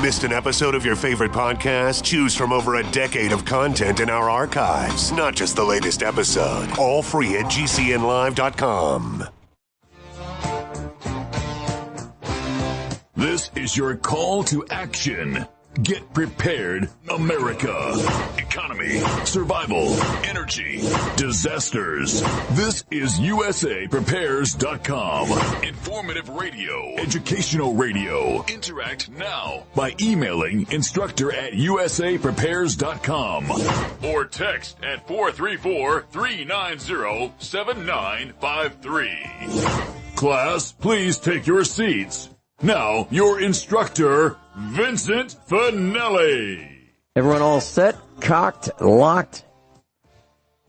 Missed an episode of your favorite podcast? Choose from over a decade of content in our archives, not just the latest episode. All free at GCNlive.com. This is your call to action. Get prepared, America. Economy, survival, energy, disasters. This is USAPrepares.com. Informative radio, educational radio. Interact now by emailing instructor@USAPrepares.com or text at 434-390-7953. Class, please take your seats. Now, your instructor, Vincent Finelli. Everyone all set, cocked, locked?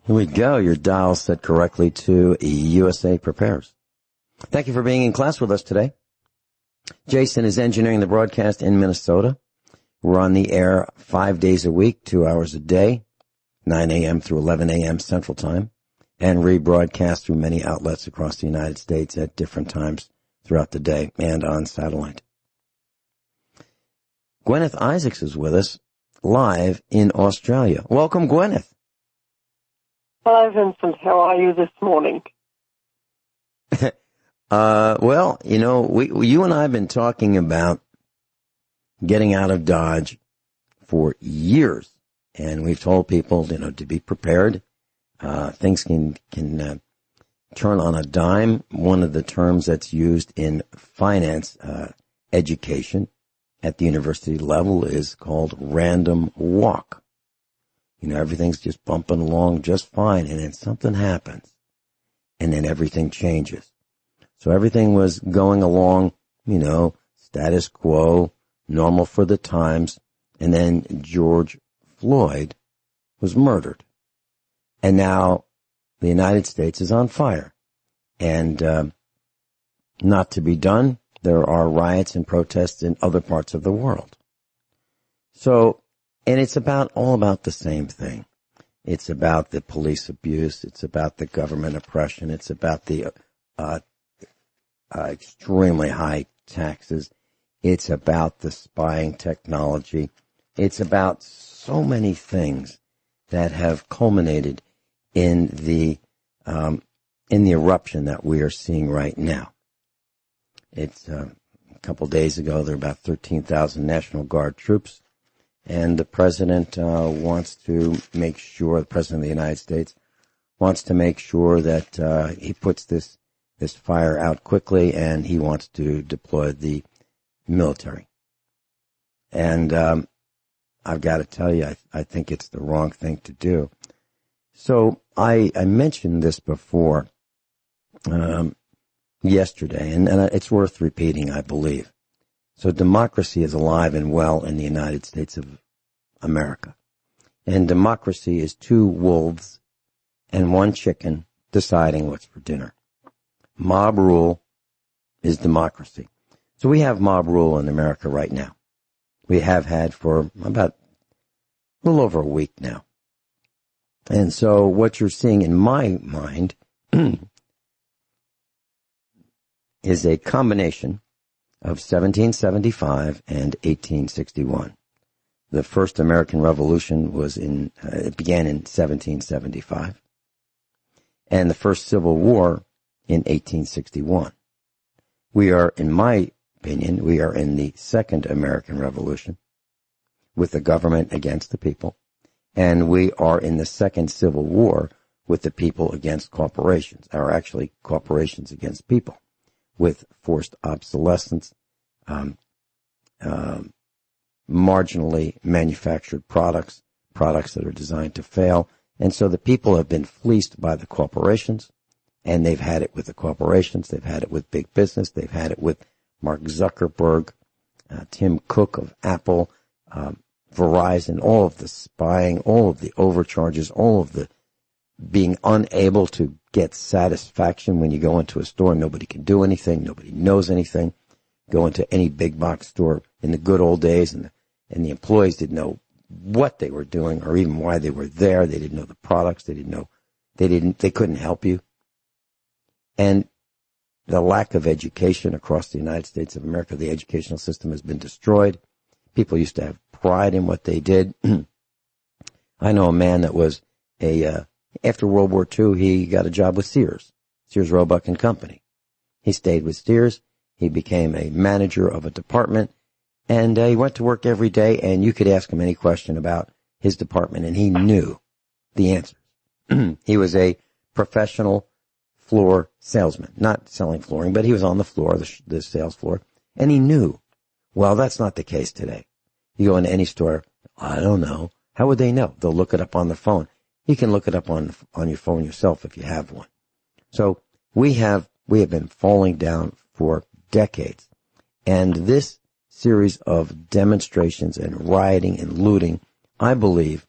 Here we go. Your dial set correctly to USA Prepares. Thank you for being in class with us today. Jason is engineering the broadcast in Minnesota. We're on the air 5 days a week, 2 hours a day, 9 a.m. through 11 a.m. Central Time, and rebroadcast through many outlets across the United States at different times throughout the day and on satellite. Guineith Isaacs is with us live in Australia. Welcome, Guineith. Hello, Vincent. How are you this morning? Well, you know, you and I have been talking about getting out of Dodge for years, and we've told people, you know, to be prepared. Things can turn on a dime. One of the terms that's used in finance education at the university level is called random walk. You know, everything's just bumping along just fine, and then something happens, and then everything changes. So everything was going along, you know, status quo, normal for the times, and then George Floyd was murdered. And now the United States is on fire. And not to be done, there are riots and protests in other parts of the world. So, and it's all about the same thing. It's about the police abuse. It's about the government oppression. It's about the extremely high taxes. It's about the spying technology. It's about so many things that have culminated in the eruption that we are seeing right now. It's a couple days ago, there were about 13,000 National Guard troops, and the president wants to make sure, the president of the United States wants to make sure that he puts this fire out quickly, and he wants to deploy the military. And I've got to tell you, I think it's the wrong thing to do. So I mentioned this before yesterday, and it's worth repeating, I believe. So democracy is alive and well in the United States of America. And democracy is 2 wolves and 1 chicken deciding what's for dinner. Mob rule is democracy. So we have mob rule in America right now. We have had for about a little over a week now. And so what you're seeing in my mind is a combination of 1775 and 1861. The first American Revolution it began in 1775, and the first Civil War in 1861. We are, in my opinion, we are in the second American Revolution with the government against the people, and we are in the second Civil War with the people against corporations, or actually corporations against people, with forced obsolescence, marginally manufactured products that are designed to fail. And so the people have been fleeced by the corporations, and they've had it with the corporations, they've had it with big business, they've had it with Mark Zuckerberg, Tim Cook of Apple, Verizon, all of the spying, all of the overcharges, all of the being unable to get satisfaction when you go into a store. Nobody can do anything. Nobody knows anything. Go into any big box store in the good old days, and the employees didn't know what they were doing or even why they were there. They didn't know the products. They couldn't help you. And the lack of education across the United States of America, the educational system has been destroyed. People used to have pride in what they did. I know a man that was after World War II, he got a job with Sears Roebuck and Company. He stayed with Sears. He became a manager of a department, and he went to work every day, and you could ask him any question about his department, and he knew the answers. He was a professional floor salesman, not selling flooring, but he was on the floor, the sales floor, and he knew. Well, that's not the case today. You go into any store, I don't know. How would they know? They'll look it up on the phone. You can look it up on your phone yourself if you have one. So we have been falling down for decades. And this series of demonstrations and rioting and looting, I believe,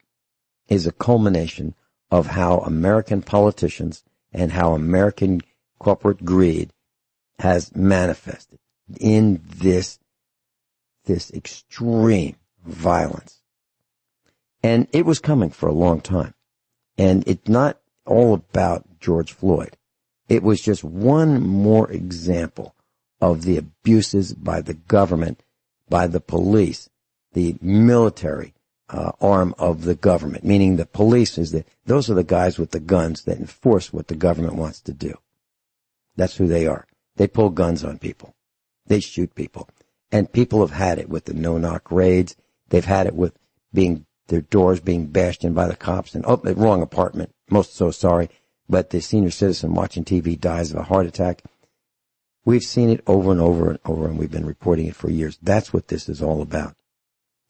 is a culmination of how American politicians and how American corporate greed has manifested in this extreme violence. And it was coming for a long time. And it's not all about George Floyd. It was just one more example of the abuses by the government, by the police, the military arm of the government, meaning the police those are the guys with the guns that enforce what the government wants to do. That's who they are. They pull guns on people. They shoot people. And people have had it with the no-knock raids. They've had it with their doors being bashed in by the cops and, the wrong apartment. Most so sorry. But the senior citizen watching TV dies of a heart attack. We've seen it over and over and over, and we've been reporting it for years. That's what this is all about.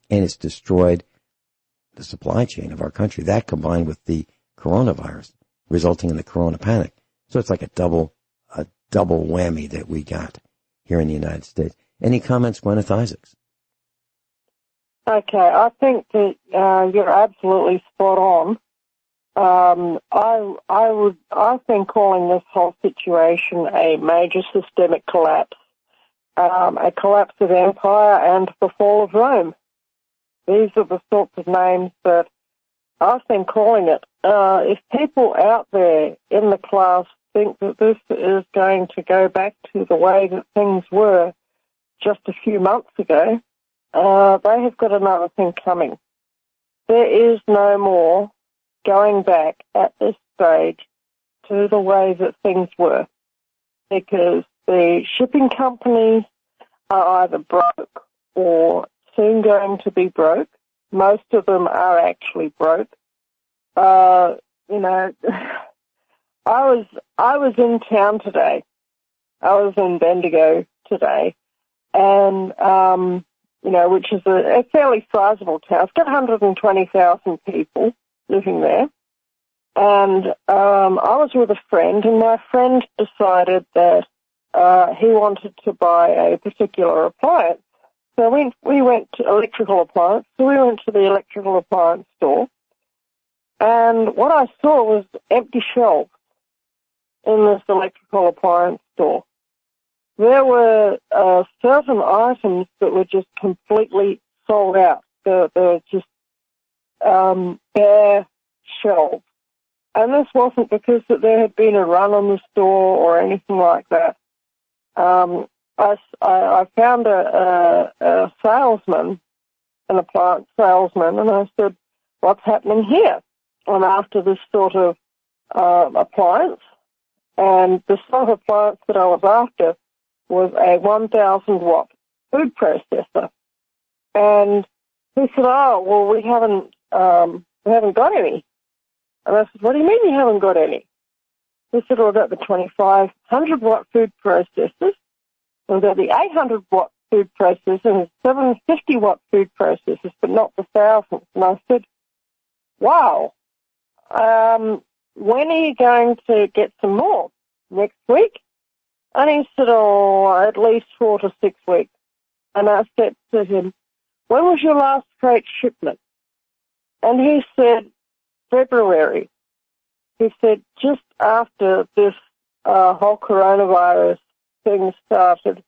And it's destroyed the supply chain of our country. That combined with the coronavirus, resulting in the corona panic. So it's like a double whammy that we got here in the United States. Any comments, Guineith Isaacs? Okay, I think that you're absolutely spot on. I've been calling this whole situation a major systemic collapse, a collapse of empire and the fall of Rome. These are the sorts of names that I've been calling it. If people out there in the class think that this is going to go back to the way that things were just a few months ago, they have got another thing coming. There is no more going back at this stage to the way that things were, because the shipping companies are either broke or soon going to be broke. Most of them are actually broke. I was in town today. I was in Bendigo today, and which is a fairly sizable town. It's got 120,000 people living there. And I was with a friend, and my friend decided that he wanted to buy a particular appliance. So we went to electrical appliance. So we went to the electrical appliance store, and what I saw was empty shelves in this electrical appliance store. There were certain items that were just completely sold out. They were just bare shelves. And this wasn't because that there had been a run on the store or anything like that. I found a salesman, an appliance salesman, and I said, "What's happening here?" I'm after this sort of appliance, and the sort of appliance that I was after was a 1,000-watt food processor. And he said, "Oh, well, we haven't got any." And I said, "What do you mean you haven't got any?" He said, "Well, we've got the 2,500-watt food processors, we've got the 800-watt food processors, and the 750-watt food processors, but not the 1,000s." And I said, "Wow, when are you going to get some more? Next week?" And he said, "Oh, at least 4 to 6 weeks." And I said to him, "When was your last freight shipment?" And he said, "February." He said, "Just after this whole coronavirus thing started,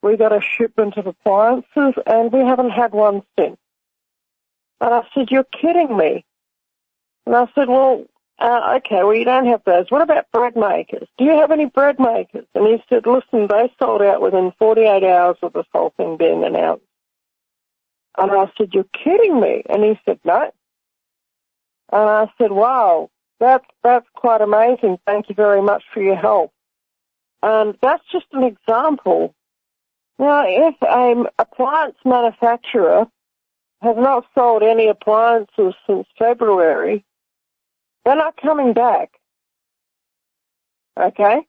we got a shipment of appliances, and we haven't had one since." And I said, "You're kidding me." And I said, "Well, okay, well, you don't have those. What about bread makers? Do you have any bread makers?" And he said, "Listen, they sold out within 48 hours of this whole thing being announced." And I said, "You're kidding me." And he said, "No." And I said, "Wow, that's quite amazing. Thank you very much for your help." And that's just an example. Now, if an appliance manufacturer has not sold any appliances since February, they're not coming back. Okay?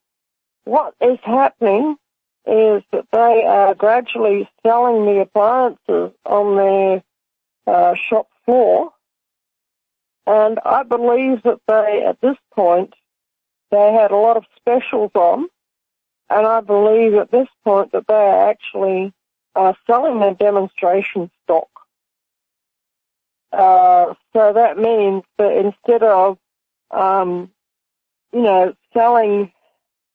What is happening is that they are gradually selling the appliances on their shop floor, and I believe that they, at this point, they had a lot of specials on, and I believe at this point that they are actually selling their demonstration stock. So that means that instead of, selling,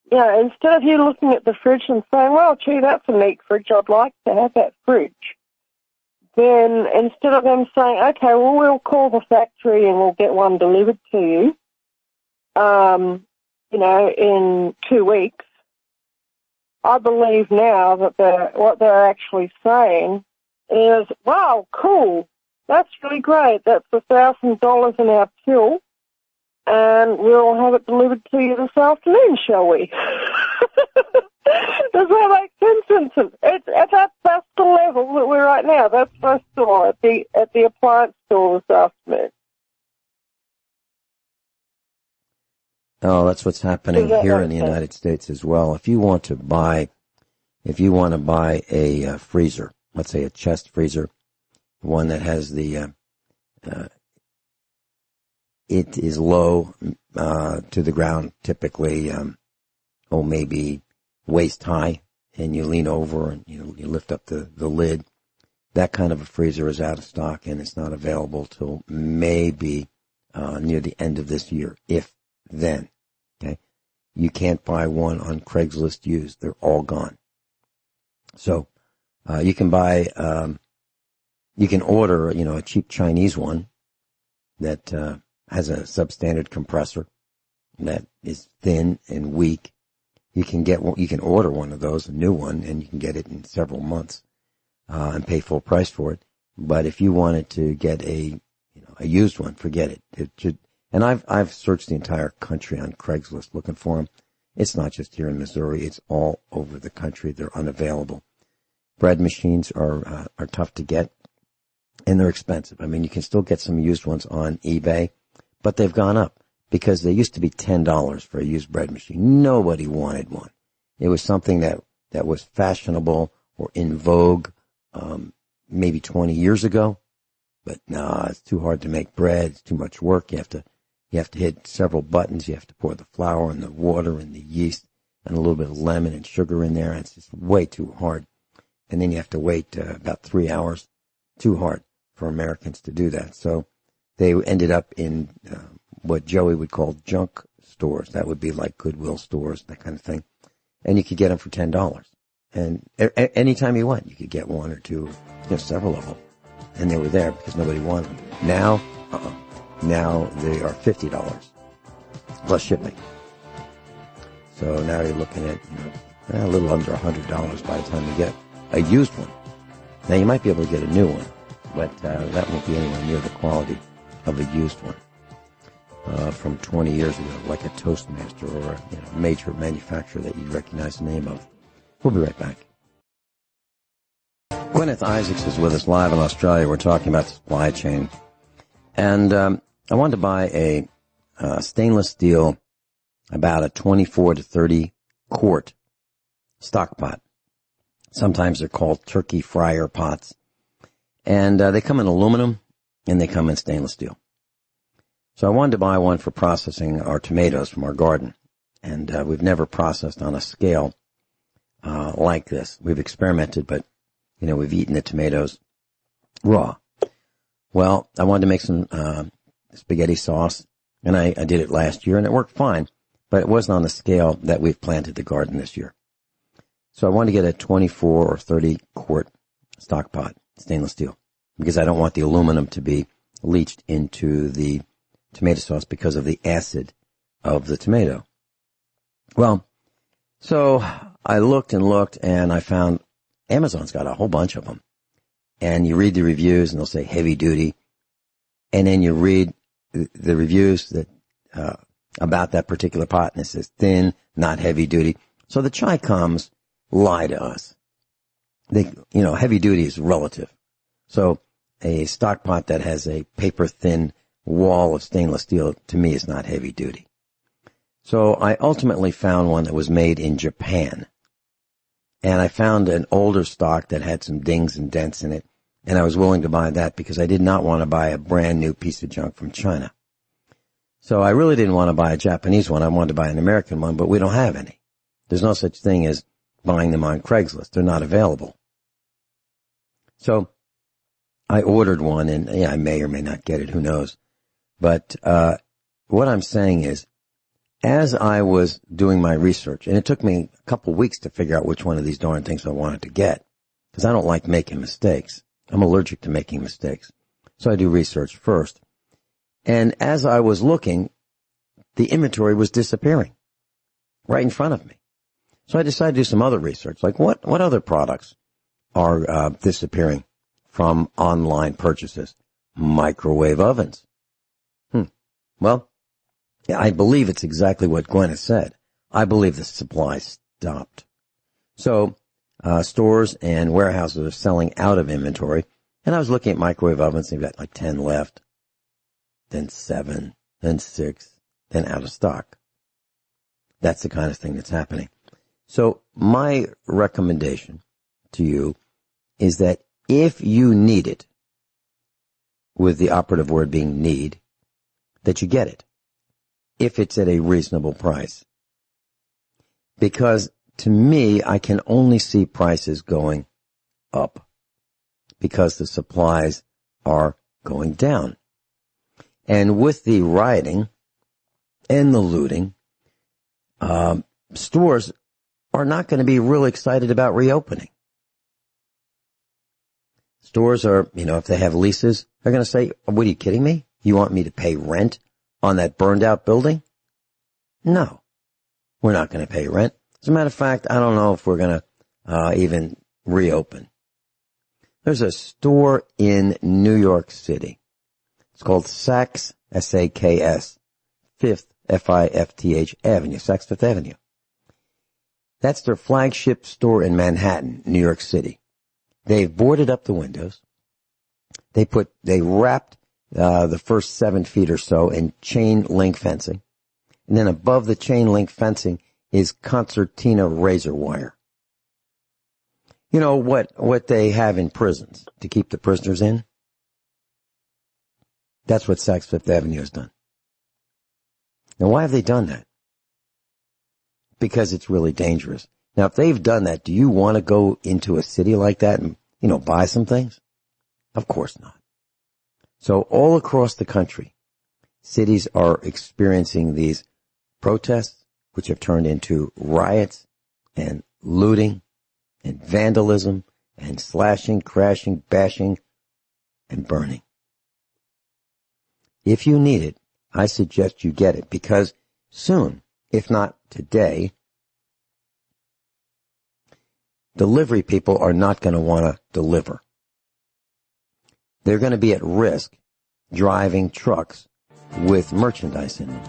instead of you looking at the fridge and saying, "Well, gee, that's a neat fridge, I'd like to have that fridge," then instead of them saying, "Okay, well, we'll call the factory and we'll get one delivered to you, in 2 weeks," I believe now that what they're actually saying is, "Wow, cool. That's really great. That's $1,000 in our till, and we'll have it delivered to you this afternoon, shall we?" Does that make sense, Vincent? That's the level that we're at now. That's my store at the appliance store this afternoon. Oh, that's what's happening here in the United States as well. If you want to buy a freezer, let's say a chest freezer, one that has it is low to the ground, typically, maybe waist high, and you lean over and you lift up the lid. That kind of a freezer is out of stock, and it's not available till maybe near the end of this year, if then. Okay, you can't buy one on Craigslist used; they're all gone. So you can buy, you can order, a cheap Chinese one that has a substandard compressor that is thin and weak. You can order one of those, a new one, and you can get it in several months and pay full price for it. But if you wanted to get a used one, forget it. It should. And I've searched the entire country on Craigslist looking for them. It's not just here in Missouri; it's all over the country. They're unavailable. Bread machines are tough to get, and they're expensive. I mean, you can still get some used ones on eBay, but they've gone up because they used to be $10 for a used bread machine. Nobody wanted one. It was something that was fashionable or in vogue maybe 20 years ago. But no, it's too hard to make bread. It's too much work. You have to hit several buttons. You have to pour the flour and the water and the yeast and a little bit of lemon and sugar in there. It's just way too hard. And then you have to wait about 3 hours. Too hard for Americans to do that. So they ended up in what Joey would call junk stores. That would be like Goodwill stores, that kind of thing. And you could get them for $10. And anytime you went, you could get one or two, several of them. And they were there because nobody wanted them. Now they are $50 plus shipping. So now you're looking at a little under $100 by the time you get a used one. Now you might be able to get a new one, but that won't be anywhere near the quality of a used one from 20 years ago, like a Toastmaster or a major manufacturer that you recognize the name of. We'll be right back. Guineith Isaacs is with us live in Australia. We're talking about supply chain. And I wanted to buy a stainless steel, about a 24 to 30 quart stock pot. Sometimes they're called turkey fryer pots. And they come in aluminum and they come in stainless steel. So I wanted to buy one for processing our tomatoes from our garden. And we've never processed on a scale like this. We've experimented, but we've eaten the tomatoes raw. Well, I wanted to make some spaghetti sauce, and I did it last year, and it worked fine, but it wasn't on the scale that we've planted the garden this year. So I wanted to get a 24 or 30 quart stock pot, stainless steel, because I don't want the aluminum to be leached into the tomato sauce because of the acid of the tomato. Well, so I looked and I found Amazon's got a whole bunch of them. and you read the reviews and they'll say heavy duty. And then you read the reviews that, about that particular pot and it says thin, not heavy duty. So the Chi-Coms lie to us. Heavy duty is relative. So a stock pot that has a paper thin wall of stainless steel to me is not heavy duty. So I ultimately found one that was made in Japan. And I found an older stock that had some dings and dents in it. And I was willing to buy that because I did not want to buy a brand new piece of junk from China. So I really didn't want to buy a Japanese one. I wanted to buy an American one, but we don't have any. There's no such thing as buying them on Craigslist. They're not available. So I ordered one, and I may or may not get it. Who knows? But what I'm saying is, as I was doing my research, and it took me a couple weeks to figure out which one of these darn things I wanted to get, because I don't like making mistakes. I'm allergic to making mistakes. So I do research first. And as I was looking, the inventory was disappearing right in front of me. So I decided to do some other research, like what other products are disappearing from online purchases? Microwave ovens. Well, I believe it's exactly what Guineith said. I believe the supply stopped. So stores and warehouses are selling out of inventory. And I was looking at microwave ovens, they've got like 10 left, then 7, then 6, then out of stock. That's the kind of thing that's happening. So my recommendation to you is that if you need it, with the operative word being need, that you get it, if it's at a reasonable price. Because to me, I can only see prices going up because the supplies are going down. And with the rioting and the looting, stores are not going to be really excited about reopening. Stores are, if they have leases, they're going to say, what are you kidding me? You want me to pay rent on that burned out building? No, we're not going to pay rent. As a matter of fact, I don't know if we're going to even reopen. There's a store in New York City. It's called Saks, S-A-K-S, 5th, F-I-F-T-H Avenue, Saks Fifth Avenue. That's their flagship store in Manhattan, New York City. They've boarded up the windows. They wrapped the first 7 feet or so in chain link fencing. And then above the chain link fencing is concertina razor wire. You know what they have in prisons to keep the prisoners in? That's what Saks Fifth Avenue has done. Now, why have they done that? Because it's really dangerous. Now, if they've done that, do you want to go into a city like that and, buy some things? Of course not. So all across the country, cities are experiencing these protests, which have turned into riots and looting and vandalism and slashing, crashing, bashing, and burning. If you need it, I suggest you get it, because soon, if not today, delivery people are not going to want to deliver. They're going to be at risk driving trucks with merchandise in them.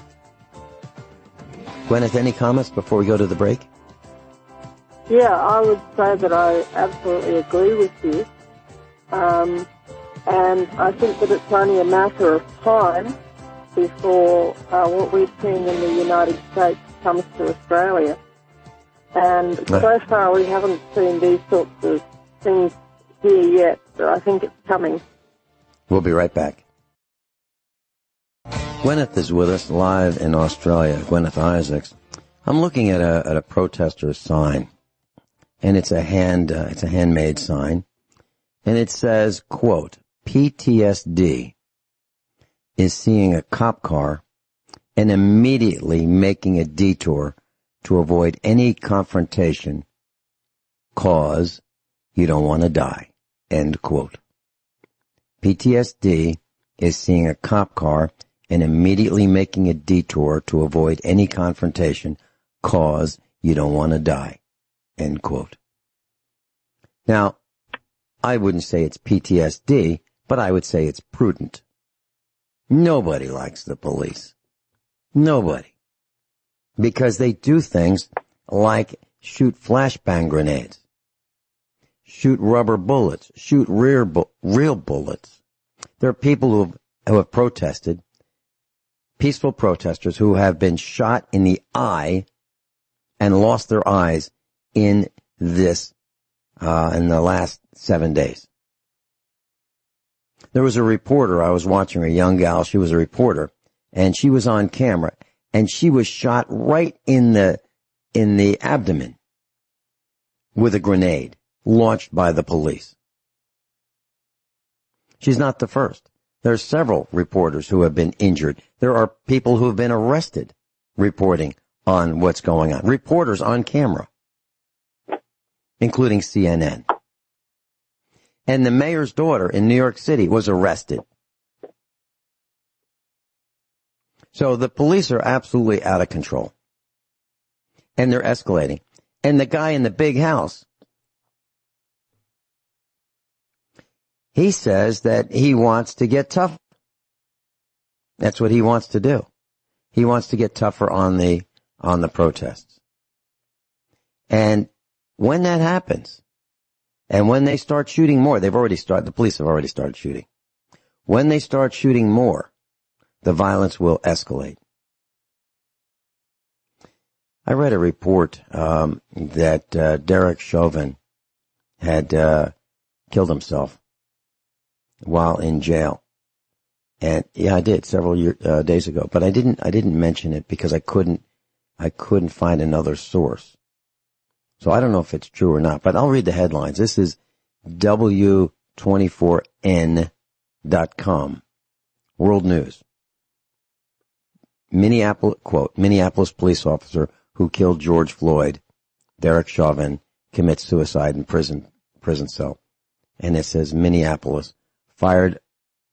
Guineith, any comments before we go to the break? Yeah, I would say that I absolutely agree with you. And I think that it's only a matter of time before what we've seen in the United States comes to Australia. And so far we haven't seen these sorts of things here yet, but I think it's coming. We'll be right back. Guineith is with us live in Australia, Guineith Isaacs. I'm looking at a protester sign, and it's a handmade sign, and it says, quote, PTSD is seeing a cop car and immediately making a detour to avoid any confrontation, cause you don't want to die, end quote. PTSD is seeing a cop car and immediately making a detour to avoid any confrontation, cause you don't want to die, end quote. Now, I wouldn't say it's PTSD, but I would say it's prudent. Nobody likes the police. Nobody. Because they do things like shoot flashbang grenades, shoot rubber bullets, shoot real bullets. There are people who have protested, peaceful protesters who have been shot in the eye and lost their eyes in the last 7 days. There was a reporter, I was watching, a young gal, she was a reporter, and she was on camera, and she was shot right in the abdomen with a grenade launched by the police. She's not the first. There are several reporters who have been injured. There are people who have been arrested reporting on what's going on. Reporters on camera, including CNN. And the mayor's daughter in New York City was arrested. So the police are absolutely out of control. And they're escalating. And the guy in the big house, he says that he wants to get tough. That's what he wants to do. He wants to get tougher on the protests. And when that happens, and when they start shooting more, the police have already started shooting. When they start shooting more, the violence will escalate. I read a report that Derek Chauvin had killed himself while in jail. And yeah, I did several days ago, but I didn't mention it because I couldn't find another source. So I don't know if it's true or not, but I'll read the headlines. This is W24N.com. World News. Minneapolis police officer who killed George Floyd, Derek Chauvin, commits suicide in prison cell. And it says Minneapolis. Fired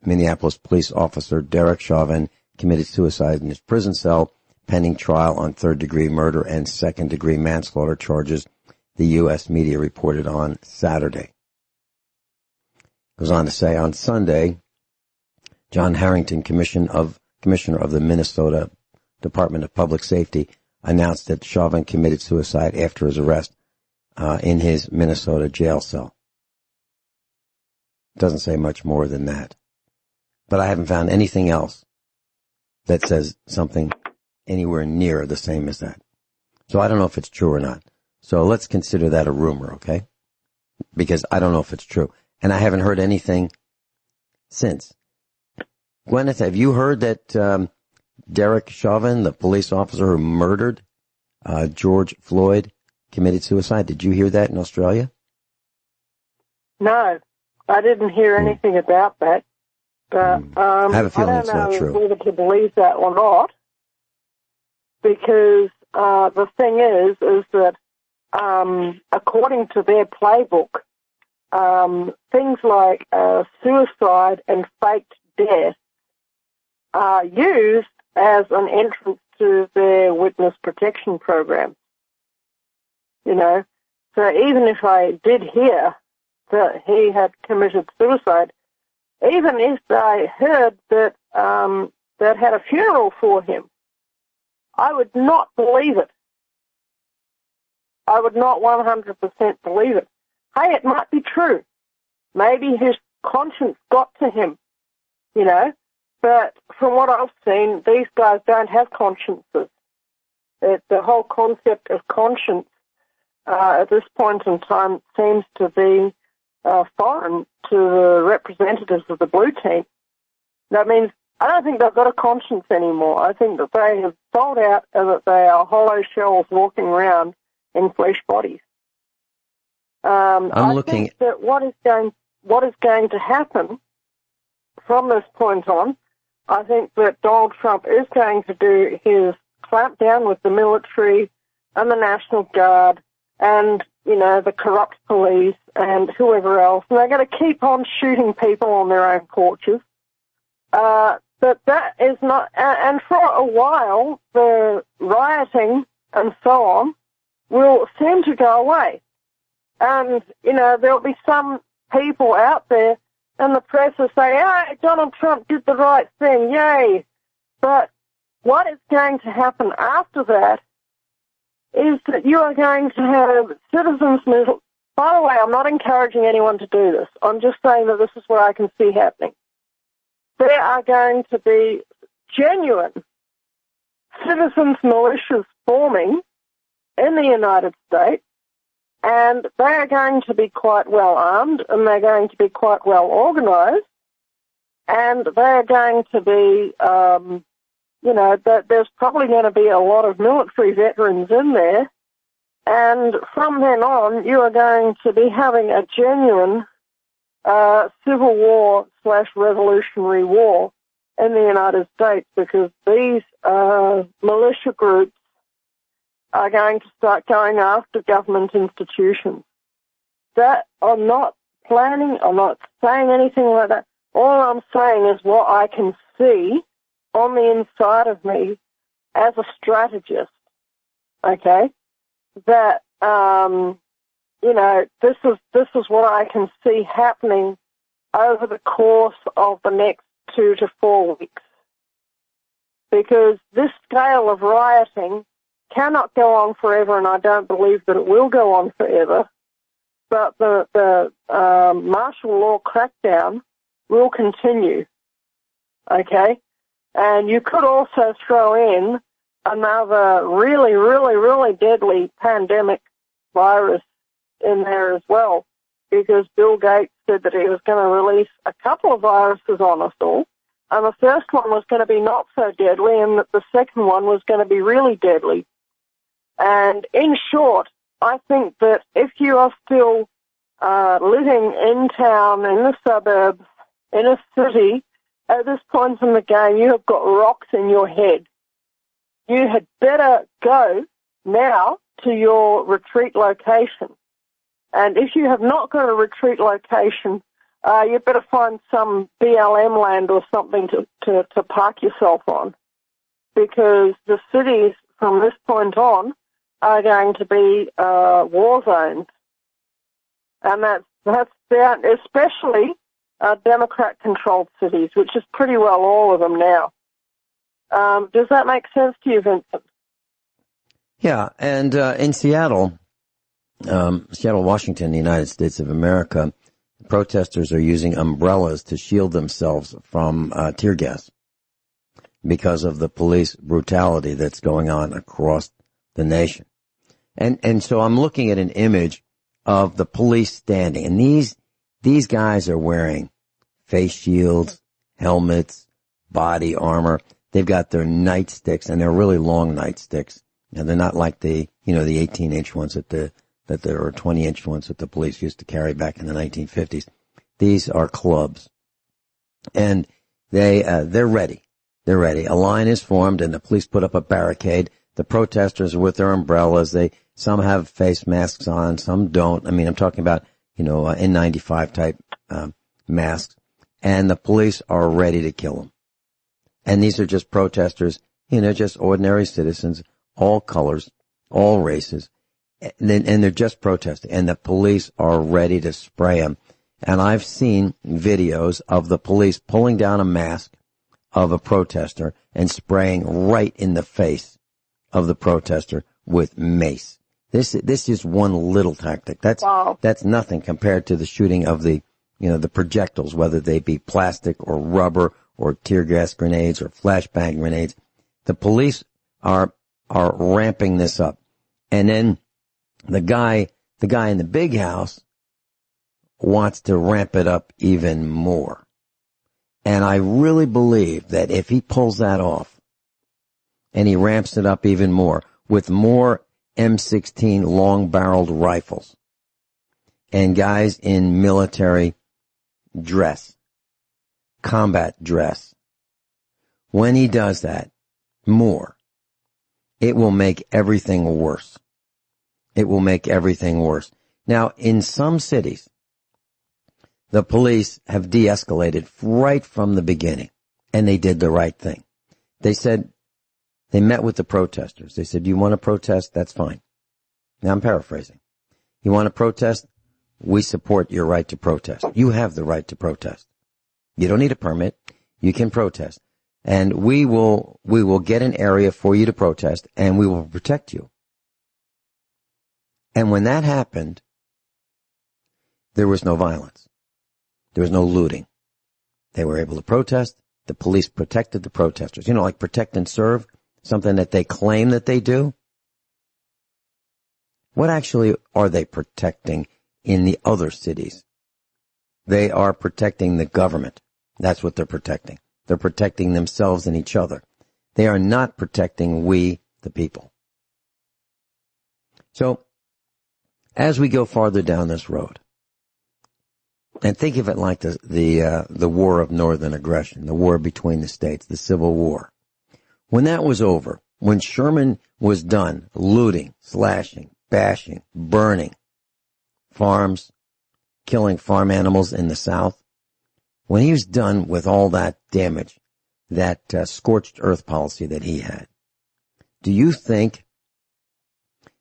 Minneapolis police officer Derek Chauvin committed suicide in his prison cell pending trial on third-degree murder and second-degree manslaughter charges, the U.S. media reported on Saturday. Goes on to say, on Sunday, John Harrington, commissioner of the Minnesota Department of Public Safety, announced that Chauvin committed suicide after his arrest in his Minnesota jail cell. Doesn't say much more than that. But I haven't found anything else that says something anywhere near the same as that. So I don't know if it's true or not. So let's consider that a rumor, okay? Because I don't know if it's true. And I haven't heard anything since. Gwyneth, have you heard that Derek Chauvin, the police officer who murdered George Floyd, committed suicide? Did you hear that in Australia? No, I didn't hear anything about that. But I have a feeling it's not true. I don't know whether to believe that or not, because the thing is that according to their playbook, things like suicide and faked death are used as an entrance to their witness protection program. You know, so even if I did hear that he had committed suicide, even if I heard that that had a funeral for him, I would not believe it. I would not 100% believe it. Hey, it might be true. Maybe his conscience got to him, you know. But from what I've seen, these guys don't have consciences. The whole concept of conscience at this point in time seems to be foreign to the representatives of the blue team. That means I don't think they've got a conscience anymore. I think that they have sold out and that they are hollow shells walking around in flesh bodies. I think that what is going to happen from this point on, I think that Donald Trump is going to do his clamp down with the military and the National Guard and, you know, the corrupt police and whoever else. And they're going to keep on shooting people on their own porches. But that is not, and for a while, the rioting and so on will seem to go away. And, you know, there'll be some people out there, and the press will say, "Hey, Donald Trump did the right thing, yay!" But what is going to happen after that is that you are going to have citizens. By the way, I'm not encouraging anyone to do this. I'm just saying that this is what I can see happening. There are going to be genuine citizens' militias forming in the United States, and they are going to be quite well armed, and they're going to be quite well organized, and they're going to be, there's probably going to be a lot of military veterans in there, and from then on, you are going to be having a genuine civil war / revolutionary war in the United States, because these militia groups are going to start going after government institutions. That I'm not planning, I'm not saying anything like that. All I'm saying is what I can see on the inside of me as a strategist, okay? That, this is what I can see happening over the course of the next 2 to 4 weeks. Because this scale of rioting cannot go on forever, and I don't believe that it will go on forever. But the martial law crackdown will continue, okay? And you could also throw in another really, really, really deadly pandemic virus in there as well, because Bill Gates said that he was going to release a couple of viruses on us all, and the first one was going to be not so deadly, and the second one was going to be really deadly. And in short, I think that if you are still living in town, in the suburbs, in a city, at this point in the game, you have got rocks in your head. You had better go now to your retreat location. And if you have not got a retreat location, you better find some BLM land or something to park yourself on, because the cities from this point on are going to be war zones. And that's down, especially Democrat-controlled cities, which is pretty well all of them now. Does that make sense to you, Vincent? Yeah, and in Seattle, Washington, the United States of America, protesters are using umbrellas to shield themselves from tear gas because of the police brutality that's going on across the nation. And so I'm looking at an image of the police standing, and these guys are wearing face shields, helmets, body armor. They've got their nightsticks, and they're really long nightsticks. And they're not like the 18-inch ones or 20-inch ones that the police used to carry back in the 1950s. These are clubs. And they're ready. They're ready. A line is formed, and the police put up a barricade. The protesters are with their umbrellas. Some have face masks on, some don't. I mean, I'm talking about, N95 type masks. And the police are ready to kill them. And these are just protesters, just ordinary citizens, all colors, all races. And they're just protesting. And the police are ready to spray them. And I've seen videos of the police pulling down a mask of a protester and spraying right in the face of the protester with mace. This is one little tactic. That's nothing compared to the shooting of the projectiles, whether they be plastic or rubber or tear gas grenades or flashbang grenades. The police are ramping this up. And then the guy in the big house wants to ramp it up even more. And I really believe that if he pulls that off and he ramps it up even more with more M16 long-barreled rifles and guys in military dress, combat dress, when he does that more, it will make everything worse. It will make everything worse. Now, in some cities, the police have de-escalated right from the beginning, and they did the right thing. They met with the protesters. They said, "You want to protest? That's fine." Now I'm paraphrasing. "You want to protest? we support your right to protest. You have the right to protest. You don't need a permit. You can protest. And we will get an area for you to protest, and we will protect you. And when that happened, there was no violence. There was no looting. They were able to protest. The police protected the protesters. You know, like protect and serve, something that they claim that they do. What actually are they protecting in the other cities? They are protecting the government. That's what they're protecting. They're protecting themselves and each other. They are not protecting we, the people. So, as we go farther down this road, and think of it like the war of northern aggression, the war between the states, the Civil War. When that was over, when Sherman was done looting, slashing, bashing, burning farms, killing farm animals in the South, when he was done with all that damage, that scorched earth policy that he had, do you think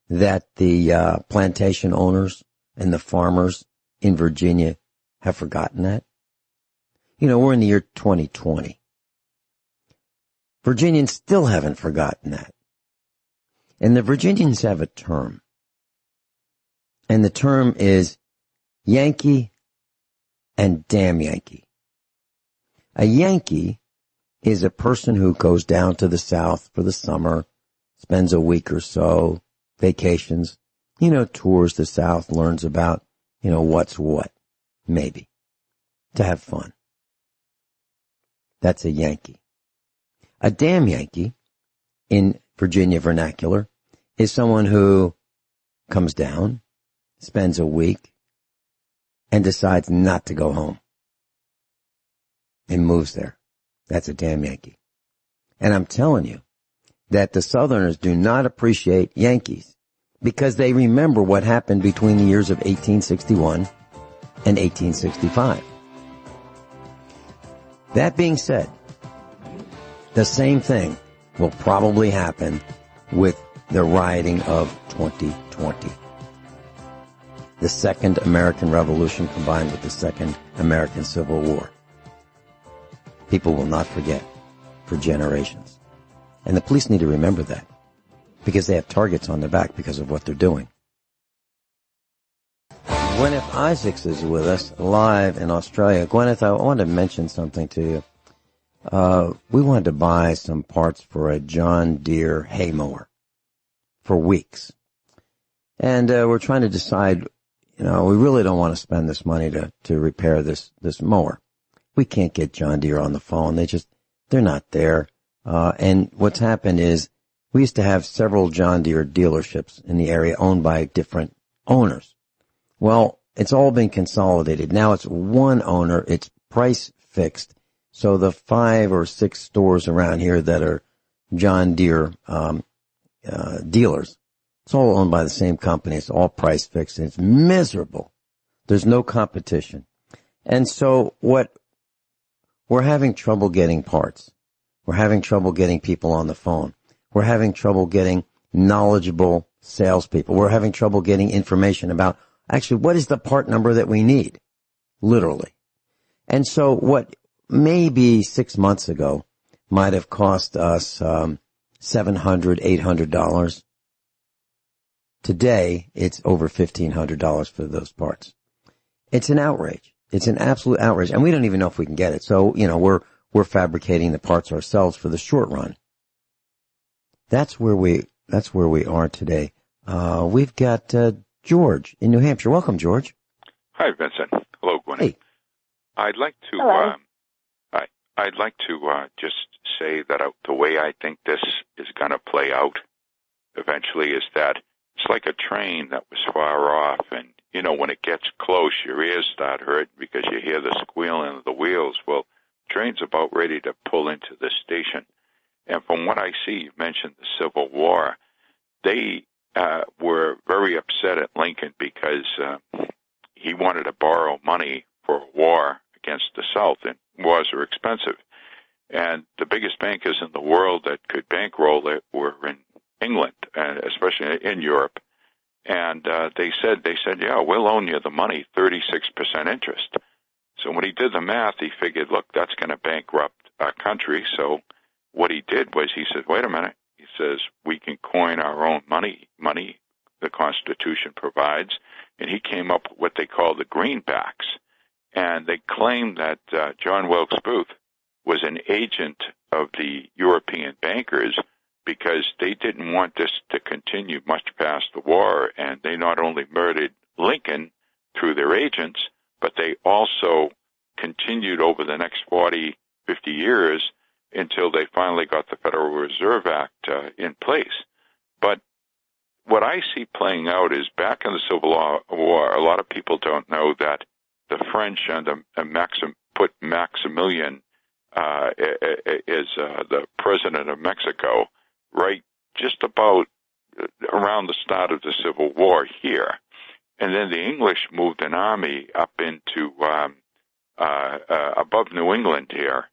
that the plantation owners and the farmers in Virginia have forgotten that? You know, we're in the year 2020. Virginians still haven't forgotten that. And the Virginians have a term. And the term is Yankee and damn Yankee. A Yankee is a person who goes down to the South for the summer, spends a week or so, vacations, you know, tours the South, learns about, you know, what's what, maybe, to have fun. That's a Yankee. A damn Yankee, in Virginia vernacular, is someone who comes down, spends a week, and decides not to go home. And moves there. That's a damn Yankee. And I'm telling you that the Southerners do not appreciate Yankees because they remember what happened between the years of 1861 and 1865. That being said, the same thing will probably happen with the rioting of 2020. The Second American Revolution combined with the Second American Civil War. People will not forget for generations. And the police need to remember that because they have targets on their back because of what they're doing. Guineith Isaacs is with us live in Australia. Guineith, I wanted to mention something to you. We wanted to buy some parts for a John Deere hay mower for weeks. And we're trying to decide, you know, we really don't want to spend this money to repair this mower. We can't get John Deere on the phone. They're not there. And what's happened is we used to have several John Deere dealerships in the area owned by different owners. Well, it's all been consolidated. Now it's one owner. It's price fixed. So the 5 or 6 stores around here that are John Deere dealers, it's all owned by the same company. It's all price fixed. And it's miserable. There's no competition. And so we're having trouble getting parts. We're having trouble getting people on the phone. We're having trouble getting knowledgeable salespeople. We're having trouble getting information about actually what is the part number that we need, literally. And so what maybe 6 months ago might have cost us $700, $800. Today, it's over $1,500 for those parts. It's an outrage. It's an absolute outrage, and we don't even know if we can get it. So, you know, we're fabricating the parts ourselves for the short run. That's where we are today. We've got George in New Hampshire. Welcome, George. Hi, Vincent. Hello, Guineith. Hey. I'd like to just say that the way I think this is going to play out eventually is that it's like a train that was far off, and you know, when it gets close, your ears start hurting because you hear the squealing of the wheels. Well, the train's about ready to pull into the station. And from what I see, you mentioned the Civil War. They were very upset at Lincoln because he wanted to borrow money for a war against the South, and wars are expensive. And the biggest bankers in the world that could bankroll it were in England, and especially in Europe. And they said, yeah, we'll loan you the money, 36% interest. So when he did the math, he figured, look, that's going to bankrupt our country. So what he did was he said, wait a minute. He says, we can coin our own money the Constitution provides. And he came up with what they call the greenbacks. And they claimed that John Wilkes Booth was an agent of the European bankers because they didn't want this to continue much past the war. And they not only murdered Lincoln through their agents, but they also continued over the next 40, 50 years until they finally got the Federal Reserve Act in place. But what I see playing out is back in the Civil War, a lot of people don't know that the French under put Maximilian as the president of Mexico right just about around the start of the Civil War here. And then the English moved an army up into above New England here.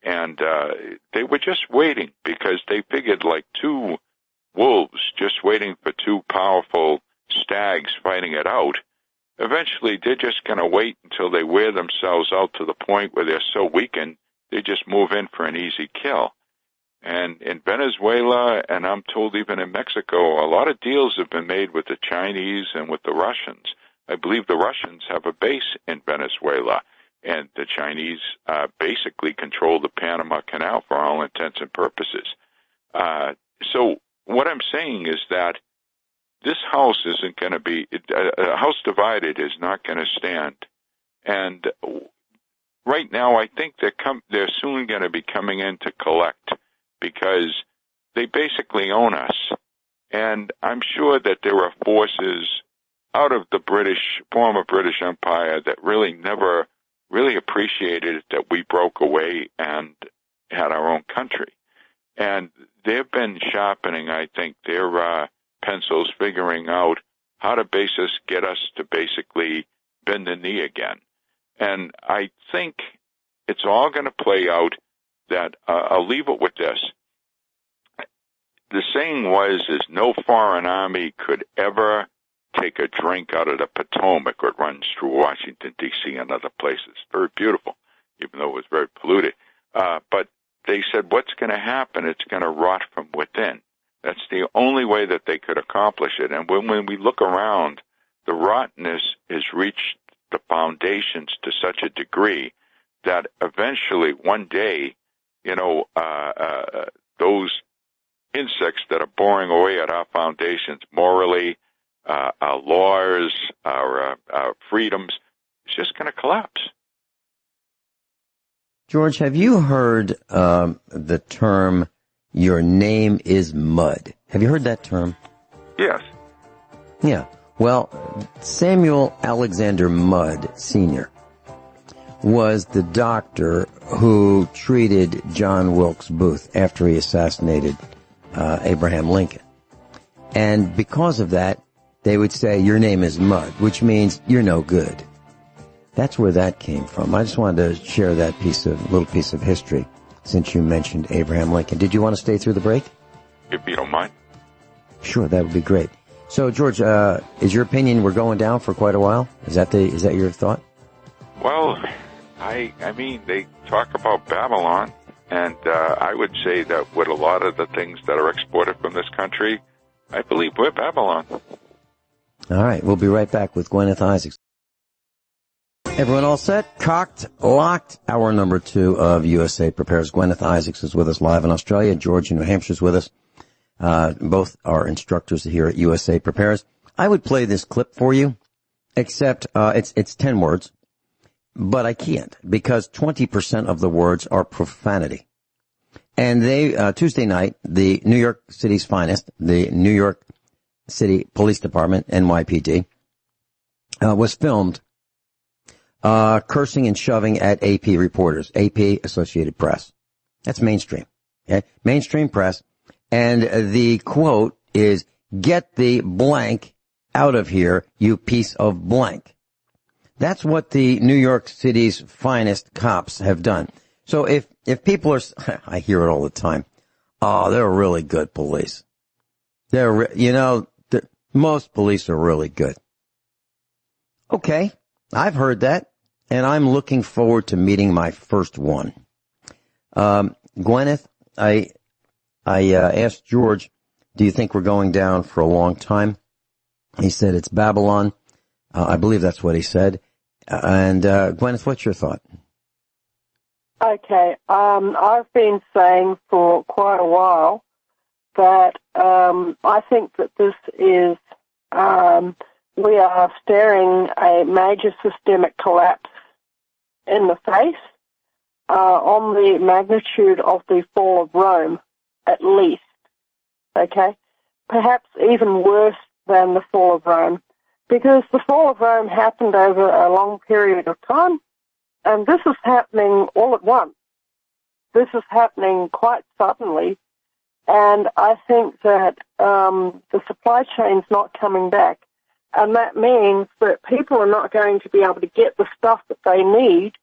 And they were just waiting because they figured like two wolves just waiting for two powerful stags fighting it out. Eventually, they're just going to wait until they wear themselves out to the point where they're so weakened, they just move in for an easy kill. And in Venezuela, and I'm told even in Mexico, a lot of deals have been made with the Chinese and with the Russians. I believe the Russians have a base in Venezuela, and the Chinese basically control the Panama Canal for all intents and purposes. So what I'm saying is that this house isn't going to be, a house divided is not going to stand. And right now, I think they're soon going to be coming in to collect because they basically own us. And I'm sure that there are forces out of the former British Empire that really never really appreciated that we broke away and had our own country. And they've been sharpening, I think, their pencils, figuring out how to get us to basically bend the knee again. And I think it's all going to play out that I'll leave it with this. The saying is no foreign army could ever take a drink out of the Potomac that runs through Washington, D.C. and other places. Very beautiful, even though it was very polluted. But they said what's going to happen, it's going to rot from within. That's the only way that they could accomplish it. And when we look around, the rottenness has reached the foundations to such a degree that eventually one day, those insects that are boring away at our foundations morally, our laws, our freedoms, it's just going to collapse. George, have you heard the term, your name is mud? Have you heard that term? Yes. Yeah. Well, Samuel Alexander Mudd, Sr., was the doctor who treated John Wilkes Booth after he assassinated Abraham Lincoln. And because of that, they would say, your name is Mud, which means you're no good. That's where that came from. I just wanted to share that little piece of history since you mentioned Abraham Lincoln. Did you want to stay through the break? If you don't mind. Sure, that would be great. So, George, is your opinion we're going down for quite a while? Is that your thought? Well, I mean, they talk about Babylon, and I would say that with a lot of the things that are exported from this country, I believe we're Babylon. All right, we'll be right back with Guineith Isaacs. Everyone all set? Cocked, locked. Hour number 2 of USA Prepares. Guineith Isaacs is with us live in Australia. George in New Hampshire is with us. Both are instructors here at USA Prepares. I would play this clip for you, except it's 10 words, but I can't because 20% of the words are profanity. And Tuesday night, the New York City's finest, the New York City Police Department, NYPD, was filmed cursing and shoving at AP reporters, AP Associated Press. That's mainstream. Okay? Mainstream press. And the quote is, "Get the blank out of here, you piece of blank." That's what the New York City's finest cops have done. So if people are, I hear it all the time, oh, they're really good police. Most police are really good. Okay, I've heard that, and I'm looking forward to meeting my first one. Guineith, I asked George, do you think we're going down for a long time? He said it's Babylon. I believe that's what he said. And Guineith, what's your thought? Okay, I've been saying for quite a while that I think that this is, we are staring a major systemic collapse in the face on the magnitude of the fall of Rome, at least, okay? Perhaps even worse than the fall of Rome, because the fall of Rome happened over a long period of time, and this is happening all at once. This is happening quite suddenly, and I think that the supply chain's not coming back, and that means that people are not going to be able to get the stuff that they need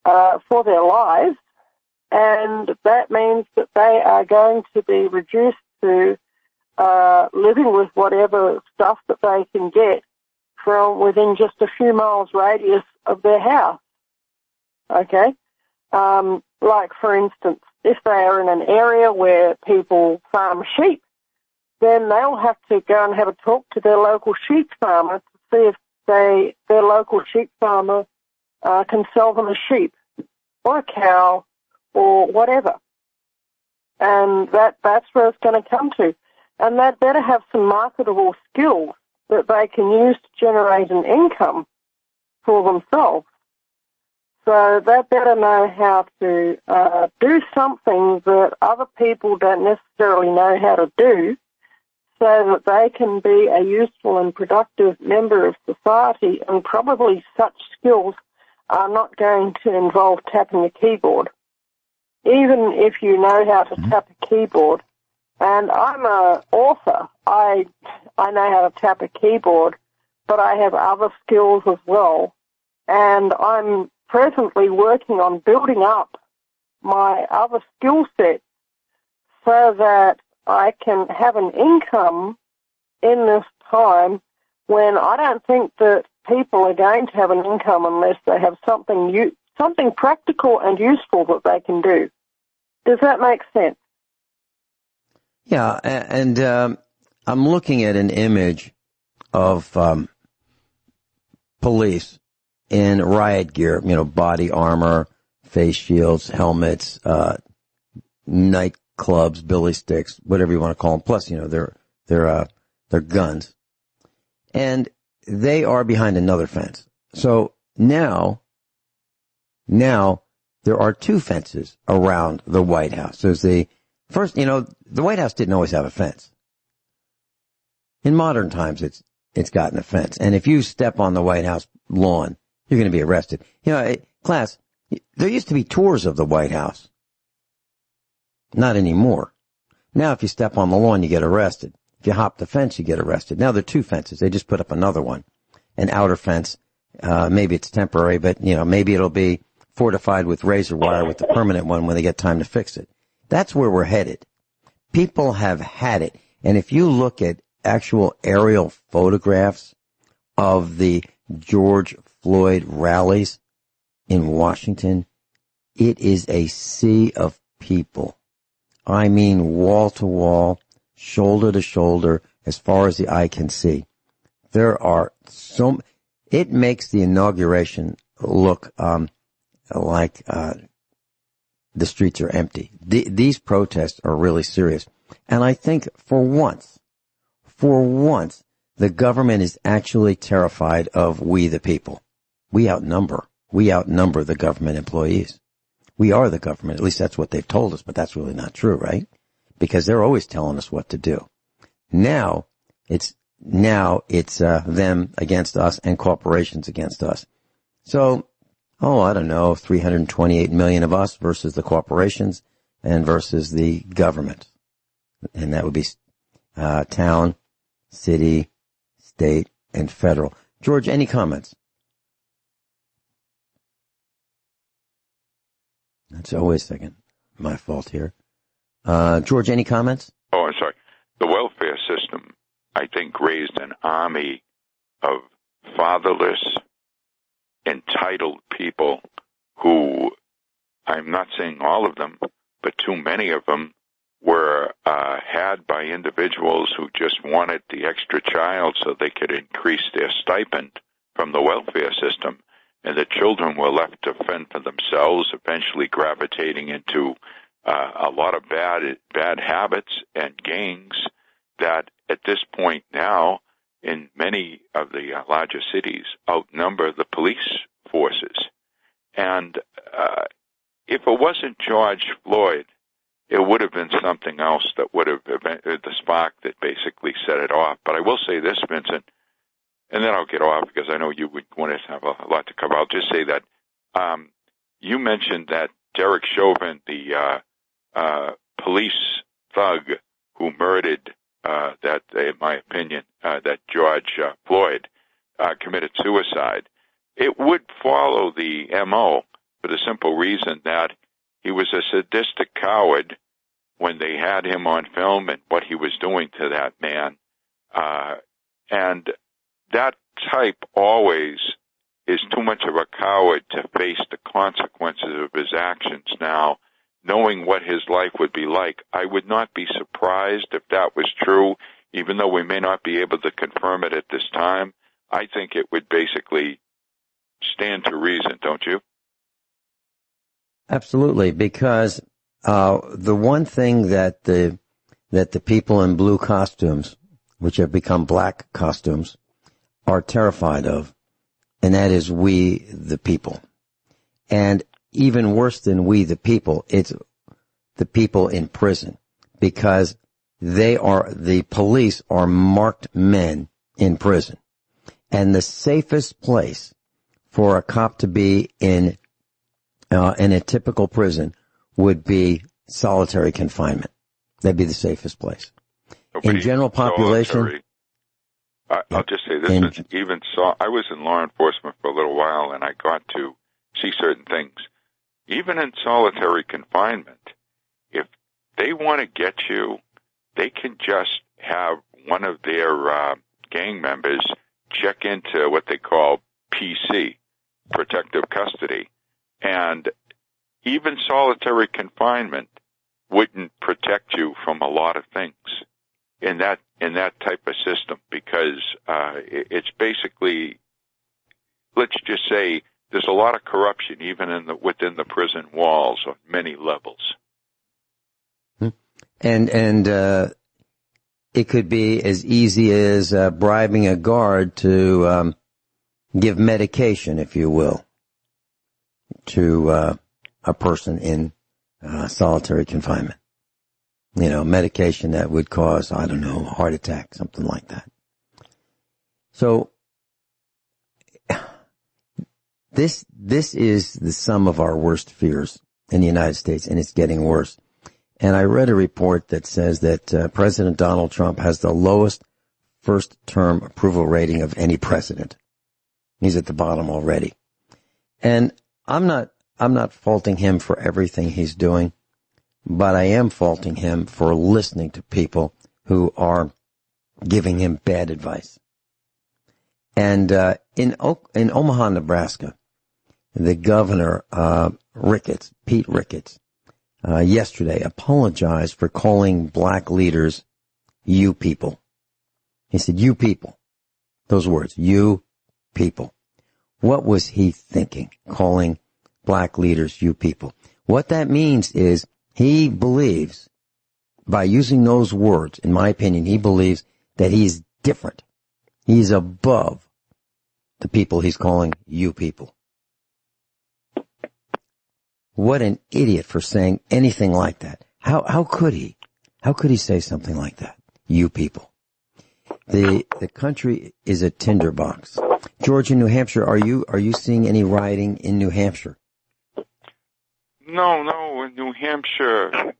for their lives, and that means that they are going to be reduced to living with whatever stuff that they can get from within just a few miles radius of their house. Okay? Like, for instance, if they are in an area where people farm sheep, then they'll have to go and have a talk to their local sheep farmer to see if their local sheep farmer can sell them a sheep or a cow or whatever. And that's where it's going to come to. And they'd better have some marketable skills that they can use to generate an income for themselves. So they better know how to do something that other people don't necessarily know how to do, so that they can be a useful and productive member of society, and probably such skills are not going to involve tapping a keyboard. Even if you know how to tap a keyboard, and I'm an author, I know how to tap a keyboard, but I have other skills as well, and I'm presently working on building up my other skill sets so that I can have an income in this time when I don't think that people are going to have an income unless they have something practical and useful that they can do. Does that make sense? Yeah, and I'm looking at an image of police in riot gear, body armor, face shields, helmets, nightclubs, billy sticks, whatever you want to call them. Plus, they're guns, and they are behind another fence. So now there are two fences around the White House. There's the first, the White House didn't always have a fence. In modern times, it's gotten a fence, and if you step on the White House lawn, you're going to be arrested. Class, there used to be tours of the White House. Not anymore. Now, if you step on the lawn, you get arrested. If you hop the fence, you get arrested. Now, there are two fences. They just put up another one, an outer fence. Maybe it's temporary, but, maybe it'll be fortified with razor wire with the permanent one when they get time to fix it. That's where we're headed. People have had it. And if you look at actual aerial photographs of the George Floyd rallies in Washington, it is a sea of people. I mean, wall to wall, shoulder to shoulder, as far as the eye can see. There are it makes the inauguration look like the streets are empty. These protests are really serious. And I think for once, the government is actually terrified of we the people. We outnumber the government employees. We are the government. At least that's what they've told us, but that's really not true, right? Because they're always telling us what to do. Now it's them against us and corporations against us. So, I don't know, 328 million of us versus the corporations and versus the government. And that would be town, city, state, and federal. George, any comments? That's always second. My fault here. George, any comments? Oh, I'm sorry. The welfare system I think, raised an army of fatherless, entitled people who, I'm not saying all of them, but too many of them were had by individuals who just wanted the extra child so they could increase their stipend from the welfare system, and the children were left to fend for themselves, eventually gravitating into a lot of bad habits and gangs that at this point now in many of the larger cities outnumber the police forces. And if it wasn't George Floyd, it would have been something else that would have been the spark that basically set it off. But I will say this, Vincent, and then I'll get off because I know you would want to have a lot to cover. I'll just say that you mentioned that Derek Chauvin, the police thug who murdered that, in my opinion, that George Floyd committed suicide. It would follow the MO for the simple reason that he was a sadistic coward when they had him on film and what he was doing to that man. And that type always is too much of a coward to face the consequences of his actions now, knowing what his life would be like. I would not be surprised if that was true, even though we may not be able to confirm it at this time. I think it would basically stand to reason, don't you? Absolutely, because the one thing that the people in blue costumes, which have become black costumes, are terrified of, and that is we the people. And even worse than we the people, it's the people in prison, because the police are marked men in prison. And the safest place for a cop to be in a typical prison would be solitary confinement. That'd be the safest place. In general population, I'll just say this: I was in law enforcement for a little while, and I got to see certain things. Even in solitary confinement, if they want to get you, they can just have one of their gang members check into what they call PC, protective custody. And even solitary confinement wouldn't protect you from a lot of things in that type of system, because it's basically, let's just say, there's a lot of corruption even within the prison walls on many levels. And it could be as easy as bribing a guard to give medication, if you will, to a person in solitary confinement. You know, medication that would cause, I don't know, a heart attack, something like that. So this is the sum of our worst fears in the United States, and it's getting worse. And I read a report that says that President Donald Trump has the lowest first-term approval rating of any president. He's at the bottom already. And I'm not faulting him for everything he's doing, but I am faulting him for listening to people who are giving him bad advice. And in Omaha, Nebraska, the governor, Pete Ricketts, yesterday apologized for calling black leaders you people. He said, you people. Those words, you people. What was he thinking, calling black leaders you people? What that means is he believes, by using those words, in my opinion, he believes that he's different. He's above the people he's calling you people. What an idiot for saying anything like that. How could he? How could he say something like that? You people. The country is a tinderbox. George, in New Hampshire, are you seeing any rioting in New Hampshire? No, in New Hampshire,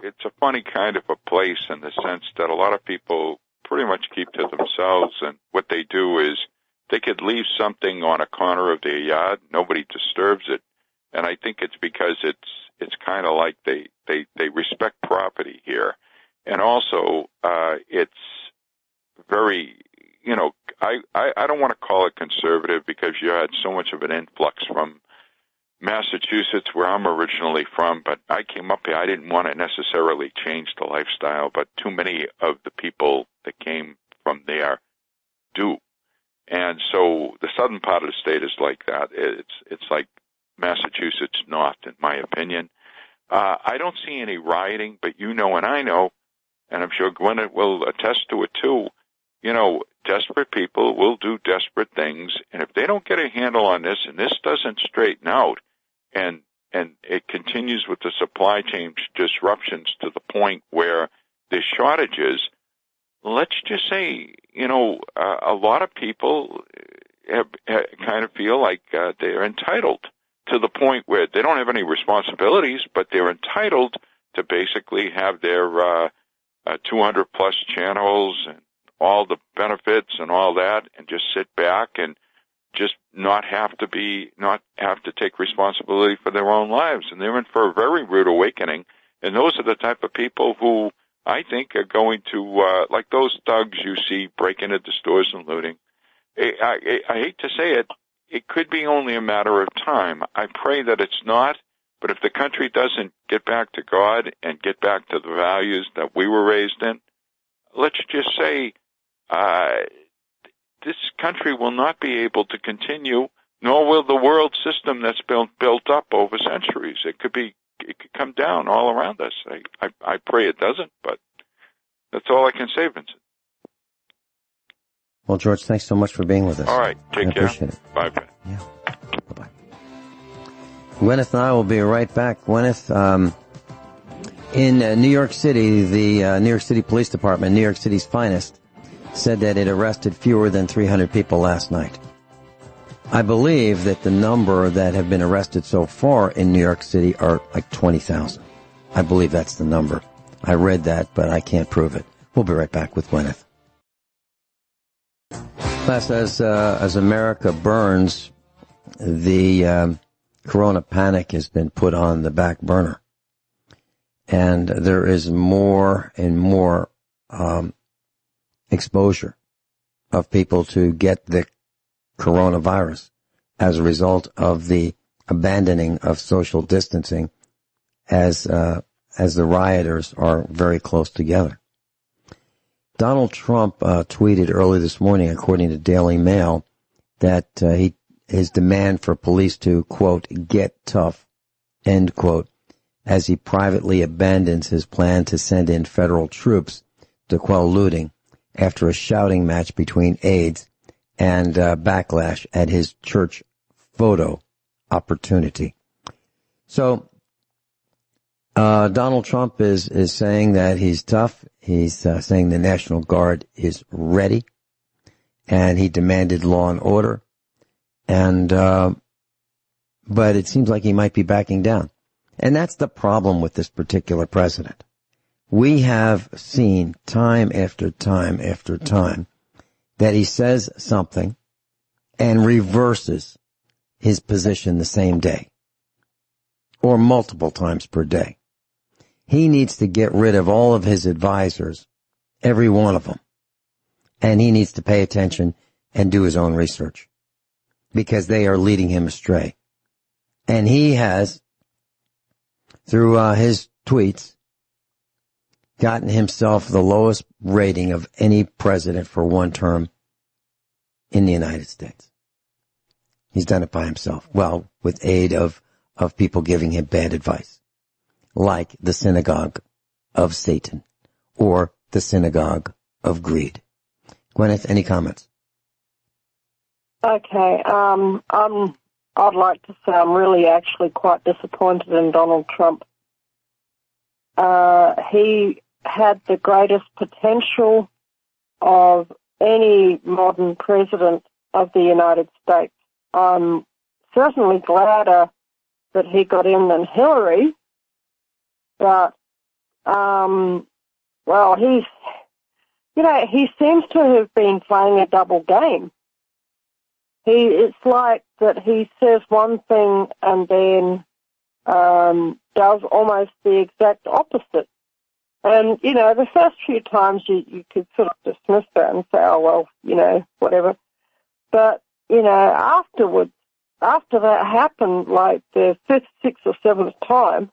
it's a funny kind of a place in the sense that a lot of people pretty much keep to themselves, and what they do is they could leave something on a corner of their yard, nobody disturbs it, and I think it's because it's kind of like they respect property here, and also it's very, I don't want to call it conservative because you had so much of an influx from Massachusetts, where I'm originally from, but I came up here. I didn't want to necessarily change the lifestyle, but too many of the people that came from there do. And so the southern part of the state is like that. It's like Massachusetts North, in my opinion. I don't see any rioting, but and I know, and I'm sure Gwyneth will attest to it too, desperate people will do desperate things, and if they don't get a handle on this, and this doesn't straighten out, and it continues with the supply chain disruptions to the point where there's shortages, let's just say, a lot of people kind of feel like they're entitled to the point where they don't have any responsibilities, but they're entitled to basically have their 200-plus channels and all the benefits and all that, and just sit back and just not have to take responsibility for their own lives. And they're in for a very rude awakening. And those are the type of people who I think are going to, like those thugs you see breaking into stores and looting. I hate to say it, it could be only a matter of time. I pray that it's not, but if the country doesn't get back to God and get back to the values that we were raised in, let's just say this country will not be able to continue, nor will the world system that's been built up over centuries. It could come down all around us. I pray it doesn't, but that's all I can say, Vincent. Well, George, thanks so much for being with us. All right, take care. Appreciate it. Bye, Ben. Yeah. Bye-bye. Gwyneth and I will be right back. Gwyneth, in New York City, the New York City Police Department, New York City's finest, said that it arrested fewer than 300 people last night. I believe that the number that have been arrested so far in New York City are like 20,000. I believe that's the number. I read that, but I can't prove it. We'll be right back with Gwyneth. Plus, as America burns, the corona panic has been put on the back burner. And there is more and more exposure of people to get the coronavirus as a result of the abandoning of social distancing as the rioters are very close together. Donald Trump tweeted early this morning, according to Daily Mail, that his demand for police to, quote, get tough, end quote, as he privately abandons his plan to send in federal troops to quell looting after a shouting match between aides and backlash at his church photo opportunity. So Donald Trump is saying that he's tough. He's saying the National Guard is ready, and he demanded law and order. And but it seems like he might be backing down. And that's the problem with this particular president. We have seen time after time after time that he says something and reverses his position the same day or multiple times per day. He needs to get rid of all of his advisors, every one of them, and he needs to pay attention and do his own research because they are leading him astray. And he has, through his tweets, gotten himself the lowest rating of any president for one term in the United States. He's done it by himself. Well, with aid of people giving him bad advice, like the synagogue of Satan or the synagogue of greed. Gwyneth, any comments? Okay. I'd like to say I'm really actually quite disappointed in Donald Trump. He had the greatest potential of any modern president of the United States. I'm certainly gladder that he got in than Hillary, but, well, he seems to have been playing a double game. It's like that he says one thing and then does almost the exact opposite. And, you know, the first few times you could sort of dismiss that and say, oh, well, you know, whatever. But, you know, afterwards, after that happened, like the fifth, sixth or seventh time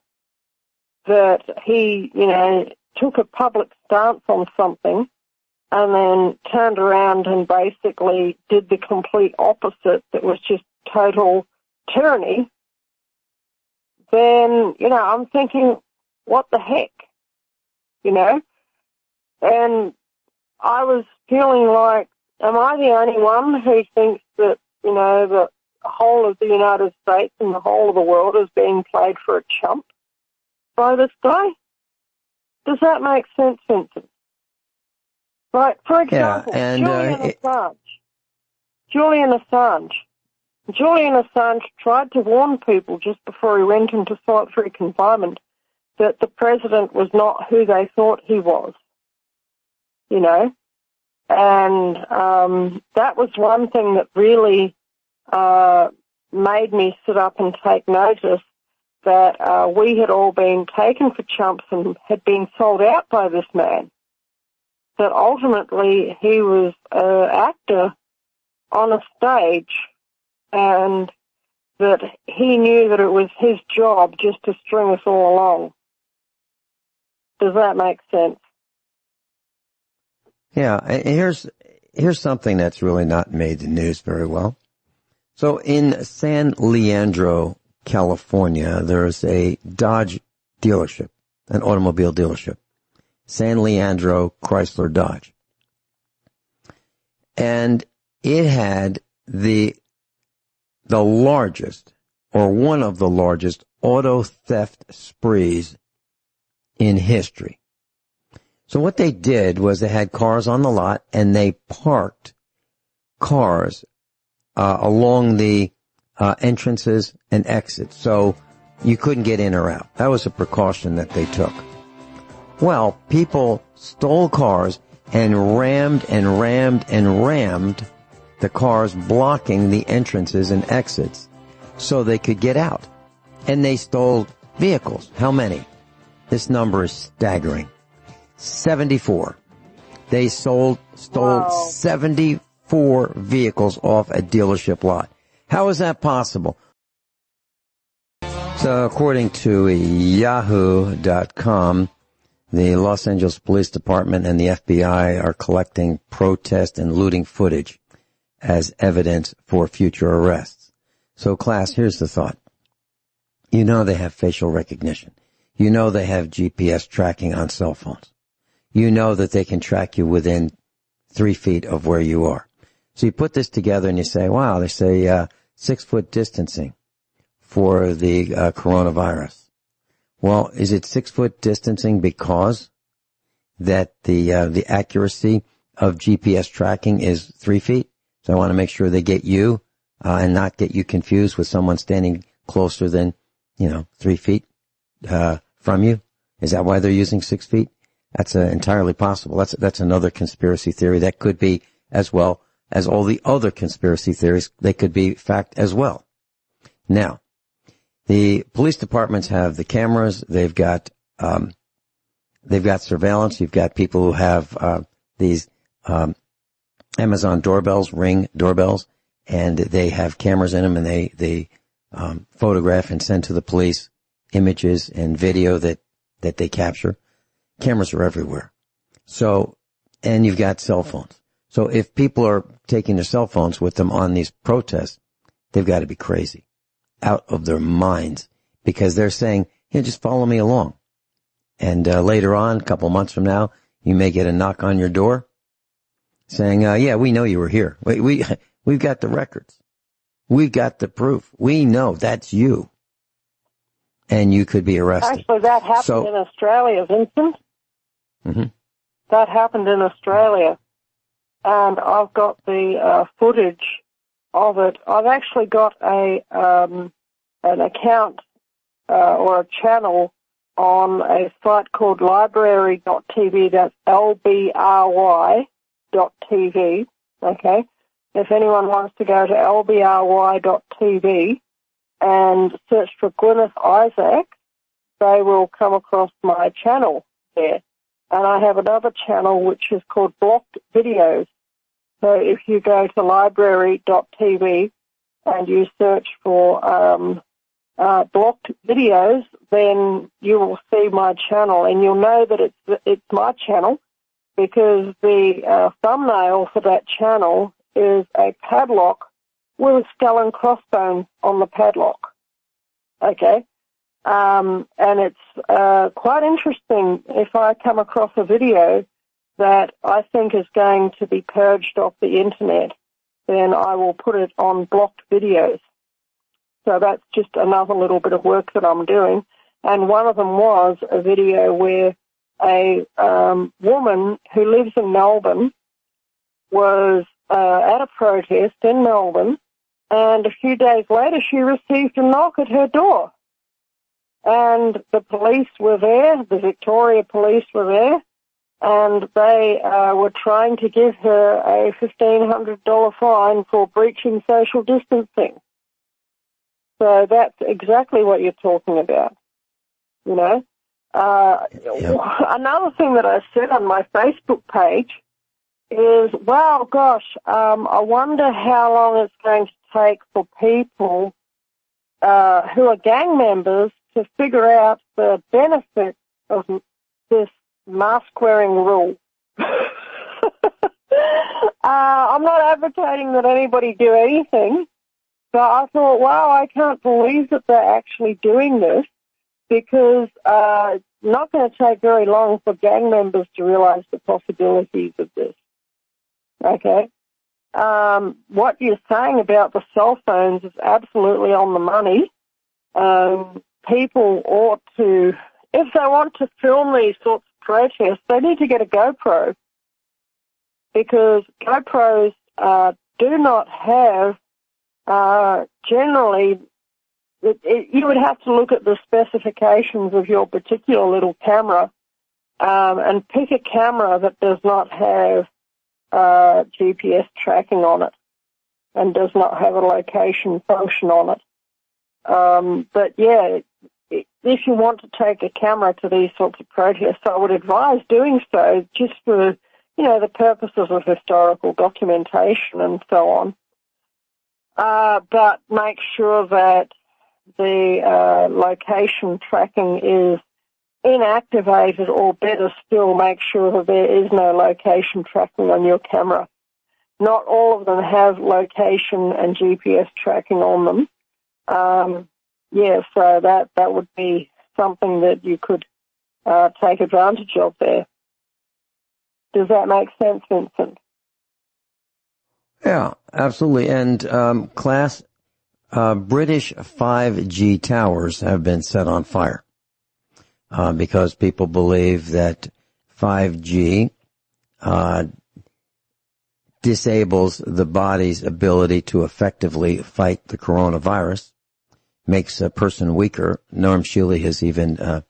that he, you know, took a public stance on something and then turned around and basically did the complete opposite, that was just total tyranny, then, you know, I'm thinking, what the heck, you know? And I was feeling like, am I the only one who thinks that, you know, the whole of the United States and the whole of the world is being played for a chump by this guy? Does that make sense, Vincent? Like, for example, yeah, and, Julian Assange. Julian Assange tried to warn people just before he went into solitary confinement that the president was not who they thought he was, you know. And that was one thing that really made me sit up and take notice, that we had all been taken for chumps and had been sold out by this man. That ultimately he was an actor on a stage, and that he knew that it was his job just to string us all along. Does that make sense? Yeah, here's something that's really not made the news very well. So in San Leandro, California, there's a Dodge dealership, an automobile dealership, San Leandro Chrysler Dodge. And it had the largest, or one of the largest, auto theft sprees in history. So what they did was they had cars on the lot, and they parked cars along the entrances and exits, so you couldn't get in or out. That was a precaution that they took. Well, people stole cars and rammed the cars blocking the entrances and exits so they could get out. And they stole vehicles. How many? This number is staggering. 74. They stole 74 vehicles off a dealership lot. How is that possible? So according to Yahoo.com, the Los Angeles Police Department and the FBI are collecting protest and looting footage as evidence for future arrests. So class, here's the thought. You know they have facial recognition. You know they have GPS tracking on cell phones. You know that they can track you within 3 feet of where you are. So you put this together and you say, wow, they say 6 foot distancing for the coronavirus. Well, is it 6 foot distancing because that the accuracy of GPS tracking is 3 feet? So I want to make sure they get you and not get you confused with someone standing closer than, 3 feet from you. Is that why they're using 6 feet? That's entirely possible. That's another conspiracy theory. That could be, as well as all the other conspiracy theories, they could be fact as well. Now, the police departments have the cameras. They've got surveillance. You've got people who have these Amazon doorbells, Ring doorbells, and they have cameras in them, and they photograph and send to the police images and video that they capture. Cameras are everywhere. So, and you've got cell phones. So if people are taking their cell phones with them on these protests, they've got to be crazy, out of their minds, because they're saying, hey, just follow me along. And later on, a couple months from now, you may get a knock on your door saying, yeah, we know you were here. We've got the records. We've got the proof. We know that's you. And you could be arrested. Actually, that happened in Australia, Vincent. Mm-hmm. That happened in Australia. And I've got the footage of it. I've actually got an account or a channel on a site called library.tv. That's LBRY.tv. Okay? If anyone wants to go to LBRY.tv and search for Guineith Isaacs, they will come across my channel there. and I have another channel which is called Blocked Videos. So if you go to library.tv and you search for blocked videos, then you will see my channel, and you'll know that it's my channel because the thumbnail for that channel is a padlock with a skull and crossbones on the padlock. Okay? And it's quite interesting if I come across a video that I think is going to be purged off the internet, then I will put it on blocked videos. So that's just another little bit of work that I'm doing. And one of them was a video where a woman who lives in Melbourne was at a protest in Melbourne, and a few days later she received a knock at her door. And the police were there, the Victoria police were there, and they were trying to give her a $1,500 fine for breaching social distancing. So that's exactly what you're talking about, you know. Another thing that I said on my Facebook page is, wow, gosh, I wonder how long it's going to take for people who are gang members to figure out the benefit of this mask-wearing rule. I'm not advocating that anybody do anything, but I thought, wow, I can't believe that they're actually doing this, because it's not going to take very long for gang members to realize the possibilities of this. Okay? What you're saying about the cell phones is absolutely on the money. People ought to, if they want to film these sorts of protests, they need to get a GoPro, because GoPros do not have, generally, you would have to look at the specifications of your particular little camera and pick a camera that does not have GPS tracking on it and does not have a location function on it. But yeah, if you want to take a camera to these sorts of protests, I would advise doing so just for, you know, the purposes of historical documentation and so on. But make sure that the location tracking is inactivated, or better still, make sure that there is no location tracking on your camera. Not all of them have location and GPS tracking on them. So that would be something that you could take advantage of there. Does that make sense, Vincent? Yeah, absolutely. And class, British 5G towers have been set on fire because people believe that 5G disables the body's ability to effectively fight the coronavirus, makes a person weaker. Norm Shealy has even, I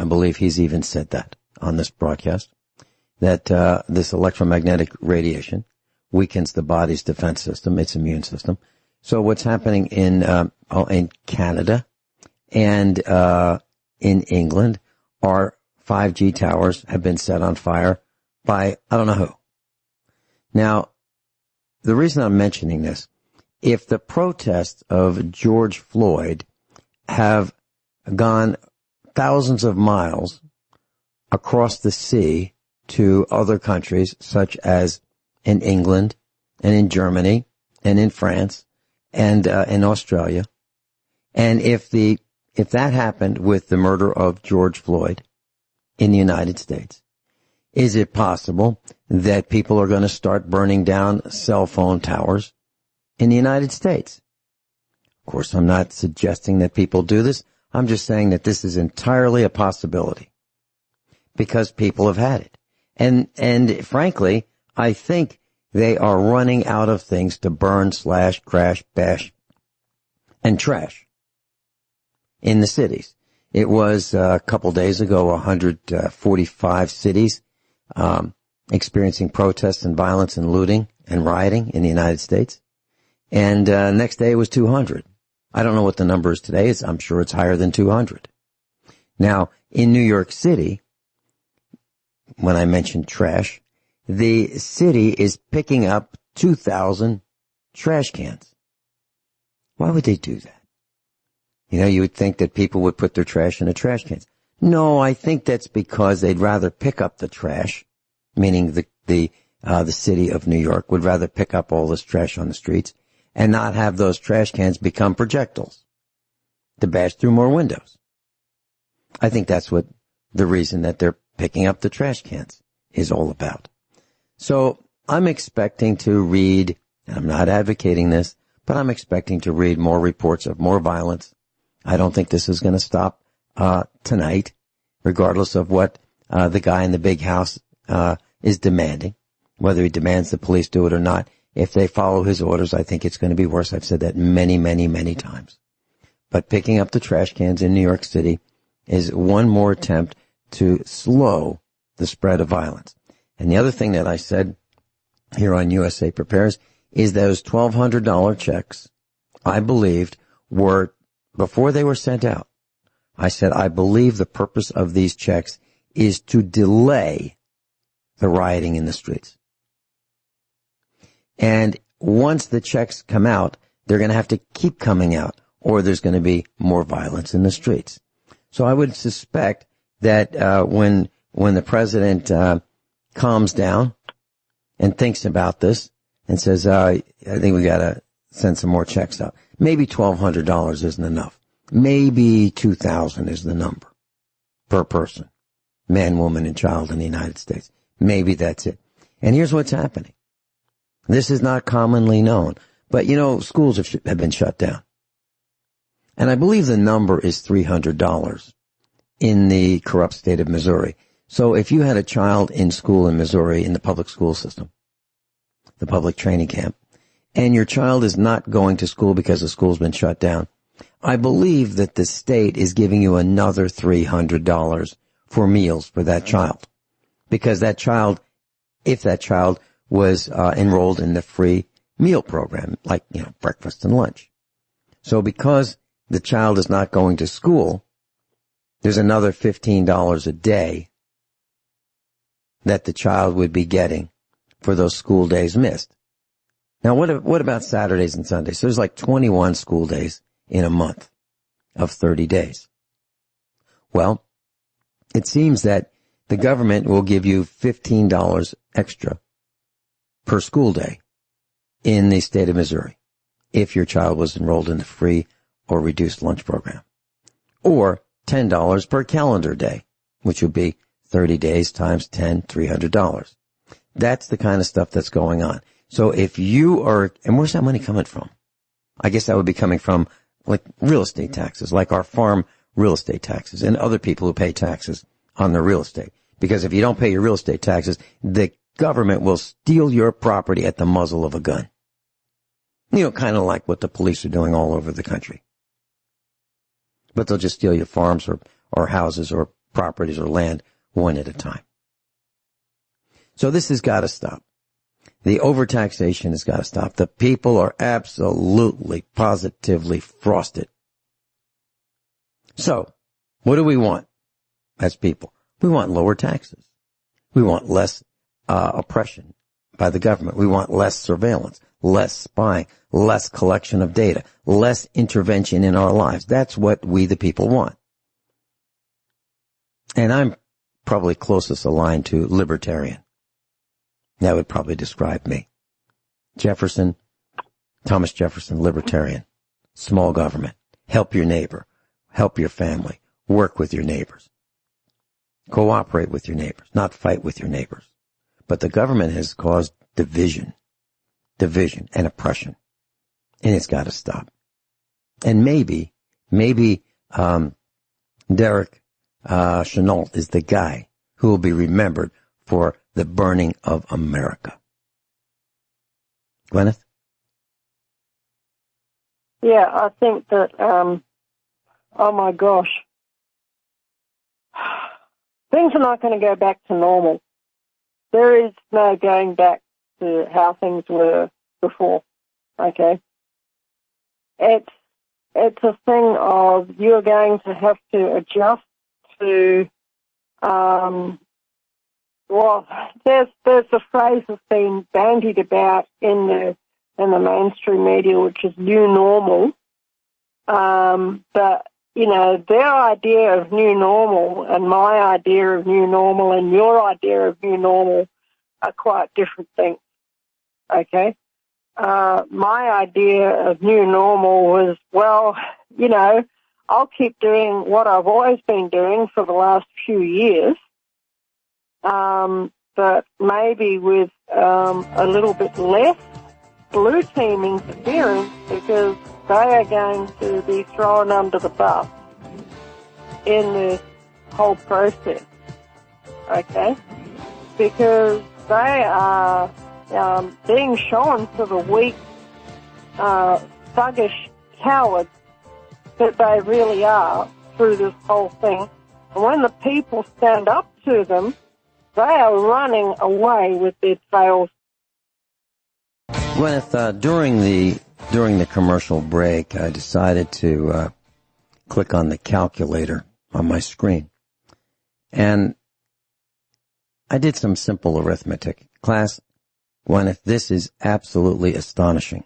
believe he's even said that on this broadcast, that this electromagnetic radiation weakens the body's defense system, its immune system. So what's happening in Canada and in England are 5G towers have been set on fire by I don't know who. Now, the reason I'm mentioning this, if the protests of George Floyd have gone thousands of miles across the sea to other countries, such as in England and in Germany and in France and in Australia, and if that happened with the murder of George Floyd in the United States, is it possible that people are going to start burning down cell phone towers in the United States? Of course, I'm not suggesting that people do this. I'm just saying that this is entirely a possibility because people have had it. And frankly, I think they are running out of things to burn, slash, crash, bash, and trash in the cities. It was a couple days ago, 145 cities experiencing protests and violence and looting and rioting in the United States. And next day it was 200. I don't know what the number is today. I'm sure it's higher than 200. Now, in New York City, when I mentioned trash, the city is picking up 2,000 trash cans. Why would they do that? You know, you would think that people would put their trash in the trash cans. No, I think that's because they'd rather pick up the trash, meaning the city of New York would rather pick up all this trash on the streets and not have those trash cans become projectiles to bash through more windows. I think that's what the reason that they're picking up the trash cans is all about. So I'm expecting to read, and I'm not advocating this, but I'm expecting to read more reports of more violence. I don't think this is going to stop tonight, regardless of what the guy in the big house is demanding, whether he demands the police do it or not. If they follow his orders, I think it's going to be worse. I've said that many, many, many times. But picking up the trash cans in New York City is one more attempt to slow the spread of violence. And the other thing that I said here on USA Prepares is those $1,200 checks, I believed, were, before they were sent out, I said, I believe the purpose of these checks is to delay the rioting in the streets. And once the checks come out, they're going to have to keep coming out, or there's going to be more violence in the streets. So I would suspect that when the president calms down and thinks about this and says, I think we got to send some more checks out. Maybe $1,200 isn't enough. Maybe 2,000 is the number per person, man, woman, and child in the United States. Maybe that's it. And here's what's happening. This is not commonly known, but you know, schools have been shut down. And I believe the number is $300 in the corrupt state of Missouri. So if you had a child in school in Missouri in the public school system, the public training camp, and your child is not going to school because the school's been shut down, I believe that the state is giving you another $300 for meals for that child. Because that child, if that child was enrolled in the free meal program, like, you know, breakfast and lunch. So because the child is not going to school, there's another $15 a day that the child would be getting for those school days missed. Now, what about Saturdays and Sundays? So there's like 21 school days in a month of 30 days. Well, it seems that the government will give you $15 extra per school day in the state of Missouri if your child was enrolled in the free or reduced lunch program, or $10 per calendar day, which would be 30 days times 10, $300. That's the kind of stuff that's going on. So if you are, and where's that money coming from? I guess that would be coming from like real estate taxes, like our farm real estate taxes and other people who pay taxes on their real estate. Because if you don't pay your real estate taxes, the government will steal your property at the muzzle of a gun. You know, kind of like what the police are doing all over the country. But they'll just steal your farms or houses or properties or land one at a time. So this has got to stop. The overtaxation has got to stop. The people are absolutely, positively frosted. So, what do we want as people? We want lower taxes. We want less oppression by the government. We want less surveillance, less spying, less collection of data, less intervention in our lives. That's what we the people want. And I'm probably closest aligned to libertarian. That would probably describe me. Jefferson, Thomas Jefferson, libertarian. Small government. Help your neighbor. Help your family. Work with your neighbors. Cooperate with your neighbors, not fight with your neighbors. But the government has caused division and oppression. And it's got to stop. And maybe Derek Chenault is the guy who will be remembered for the burning of America. Guineith? Yeah, I think that, oh my gosh, things are not going to go back to normal. There is no going back to how things were before, okay? It's a thing of you're going to have to adjust to Well, there's a phrase that's been bandied about in the mainstream media, which is new normal. But, their idea of new normal and my idea of new normal and your idea of new normal are quite different things, okay? My idea of new normal was, I'll keep doing what I've always been doing for the last few years, but maybe with a little bit less blue team interference, because they are going to be thrown under the bus in this whole process, okay? Because they are being shown to the weak, thuggish cowards that they really are through this whole thing. And when the people stand up to them, they are running away with their tails. Guineith, during the commercial break, I decided to click on the calculator on my screen. And I did some simple arithmetic. Class, Guineith, this is absolutely astonishing.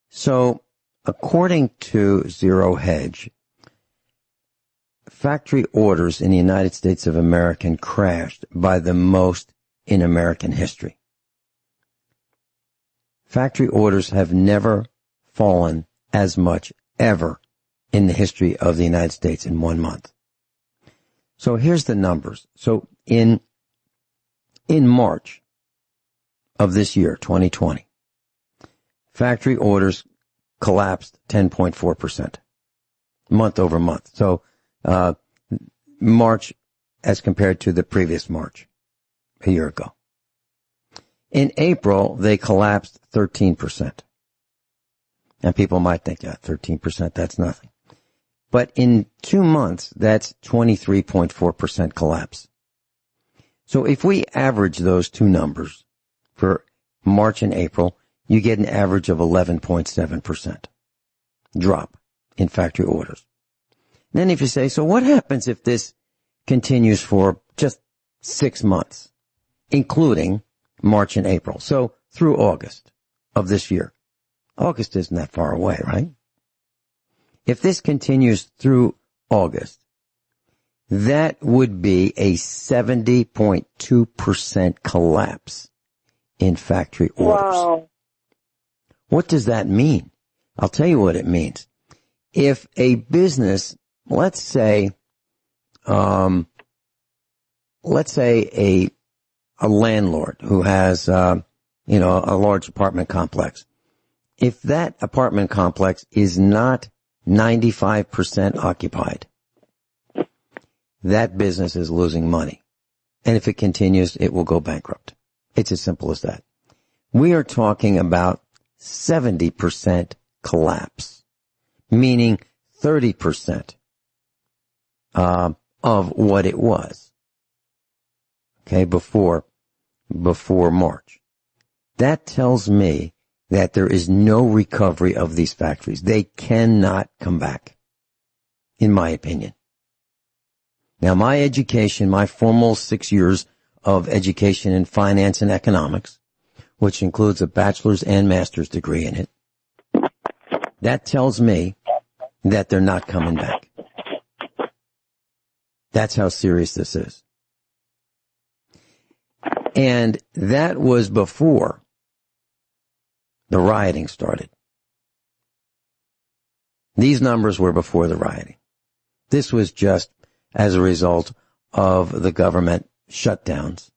So, according to Zero Hedge, factory orders in the United States of America crashed by the most in American history. Factory orders have never fallen as much ever in the history of the United States in 1 month. So here's the numbers. So in March of this year, 2020, factory orders collapsed 10.4% month over month. So March as compared to the previous March a year ago. In April, they collapsed 13%. And people might think, 13%, that's nothing. But in 2 months, that's 23.4% collapse. So if we average those two numbers for March and April, you get an average of 11.7% drop in factory orders. Then if you say, so what happens if this continues for just 6 months, including March and April, so through August of this year? August isn't that far away, right? If this continues through August, that would be a 70.2% collapse in factory orders. Wow. What does that mean? I'll tell you what it means. If a business, let's say a landlord who has, a large apartment complex, if that apartment complex is not 95% occupied, that business is losing money. And if it continues, it will go bankrupt. It's as simple as that. We are talking about 70% collapse, meaning 30% of what it was, okay, before March. That tells me that there is no recovery of these factories. They cannot come back, in my opinion. Now, my education, my formal 6 years of education in finance and economics, which includes a bachelor's and master's degree in it, that tells me that they're not coming back. That's how serious this is. And that was before the rioting started. These numbers were before the rioting. This was just as a result of the government shutdowns,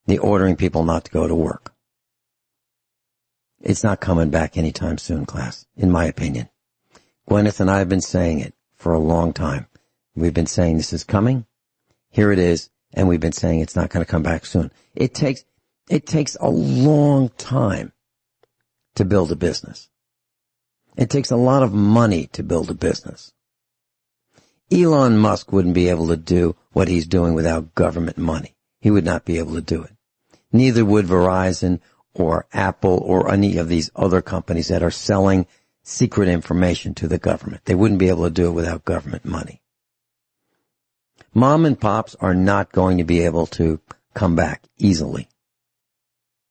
the ordering people not to go to work. It's not coming back anytime soon, class, in my opinion. Guineith and I have been saying it for a long time. We've been saying this is coming. Here it is. And we've been saying it's not going to come back soon. It takes a long time to build a business. It takes a lot of money to build a business. Elon Musk wouldn't be able to do what he's doing without government money. He would not be able to do it. Neither would Verizon or Apple or any of these other companies that are selling secret information to the government. They wouldn't be able to do it without government money. Mom and pops are not going to be able to come back easily.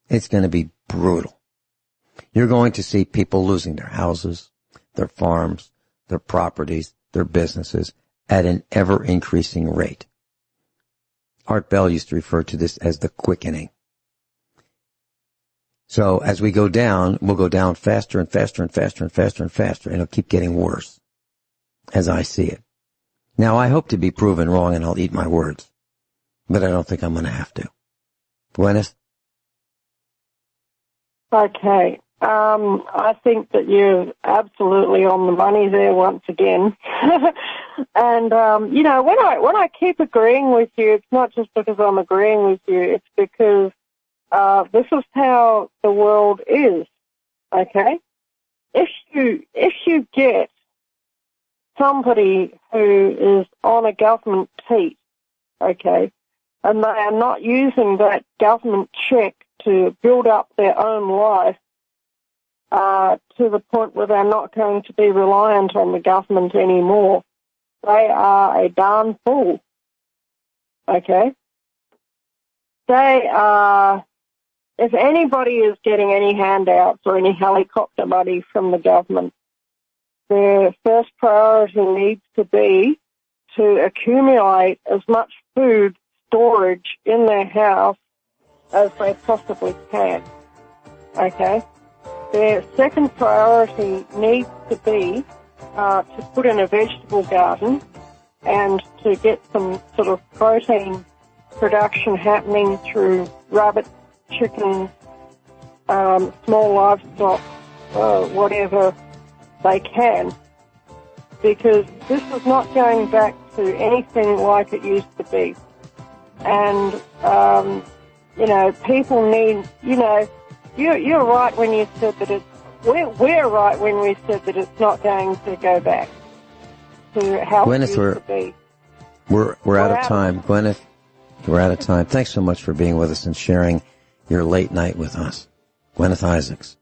It's going to be brutal. You're going to see people losing their houses, their farms, their properties, their businesses at an ever-increasing rate. Art Bell used to refer to this as the quickening. So as we go down, we'll go down faster and faster and faster and faster and faster, and it'll keep getting worse as I see it. Now, I hope to be proven wrong, and I'll eat my words, but I don't think I'm going to have to. Guineith? Okay. I think that you're absolutely on the money there once again. And, when I keep agreeing with you, it's not just because I'm agreeing with you, it's because this is how the world is, okay? If you get somebody who is on a government teat, okay, and they are not using that government check to build up their own life to the point where they're not going to be reliant on the government anymore, they are a darn fool, okay? They are, if anybody is getting any handouts or any helicopter money from the government, their first priority needs to be to accumulate as much food storage in their house as they possibly can, okay? Their second priority needs to be to put in a vegetable garden and to get some sort of protein production happening through rabbits, chickens, small livestock, whatever they can, because this is not going back to anything like it used to be. And, people need, you're right when you said that we're right when we said that it's not going to go back to how it used to be. We're out of time. Guineith, we're out of time. Thanks so much for being with us and sharing your late night with us. Guineith Isaacs.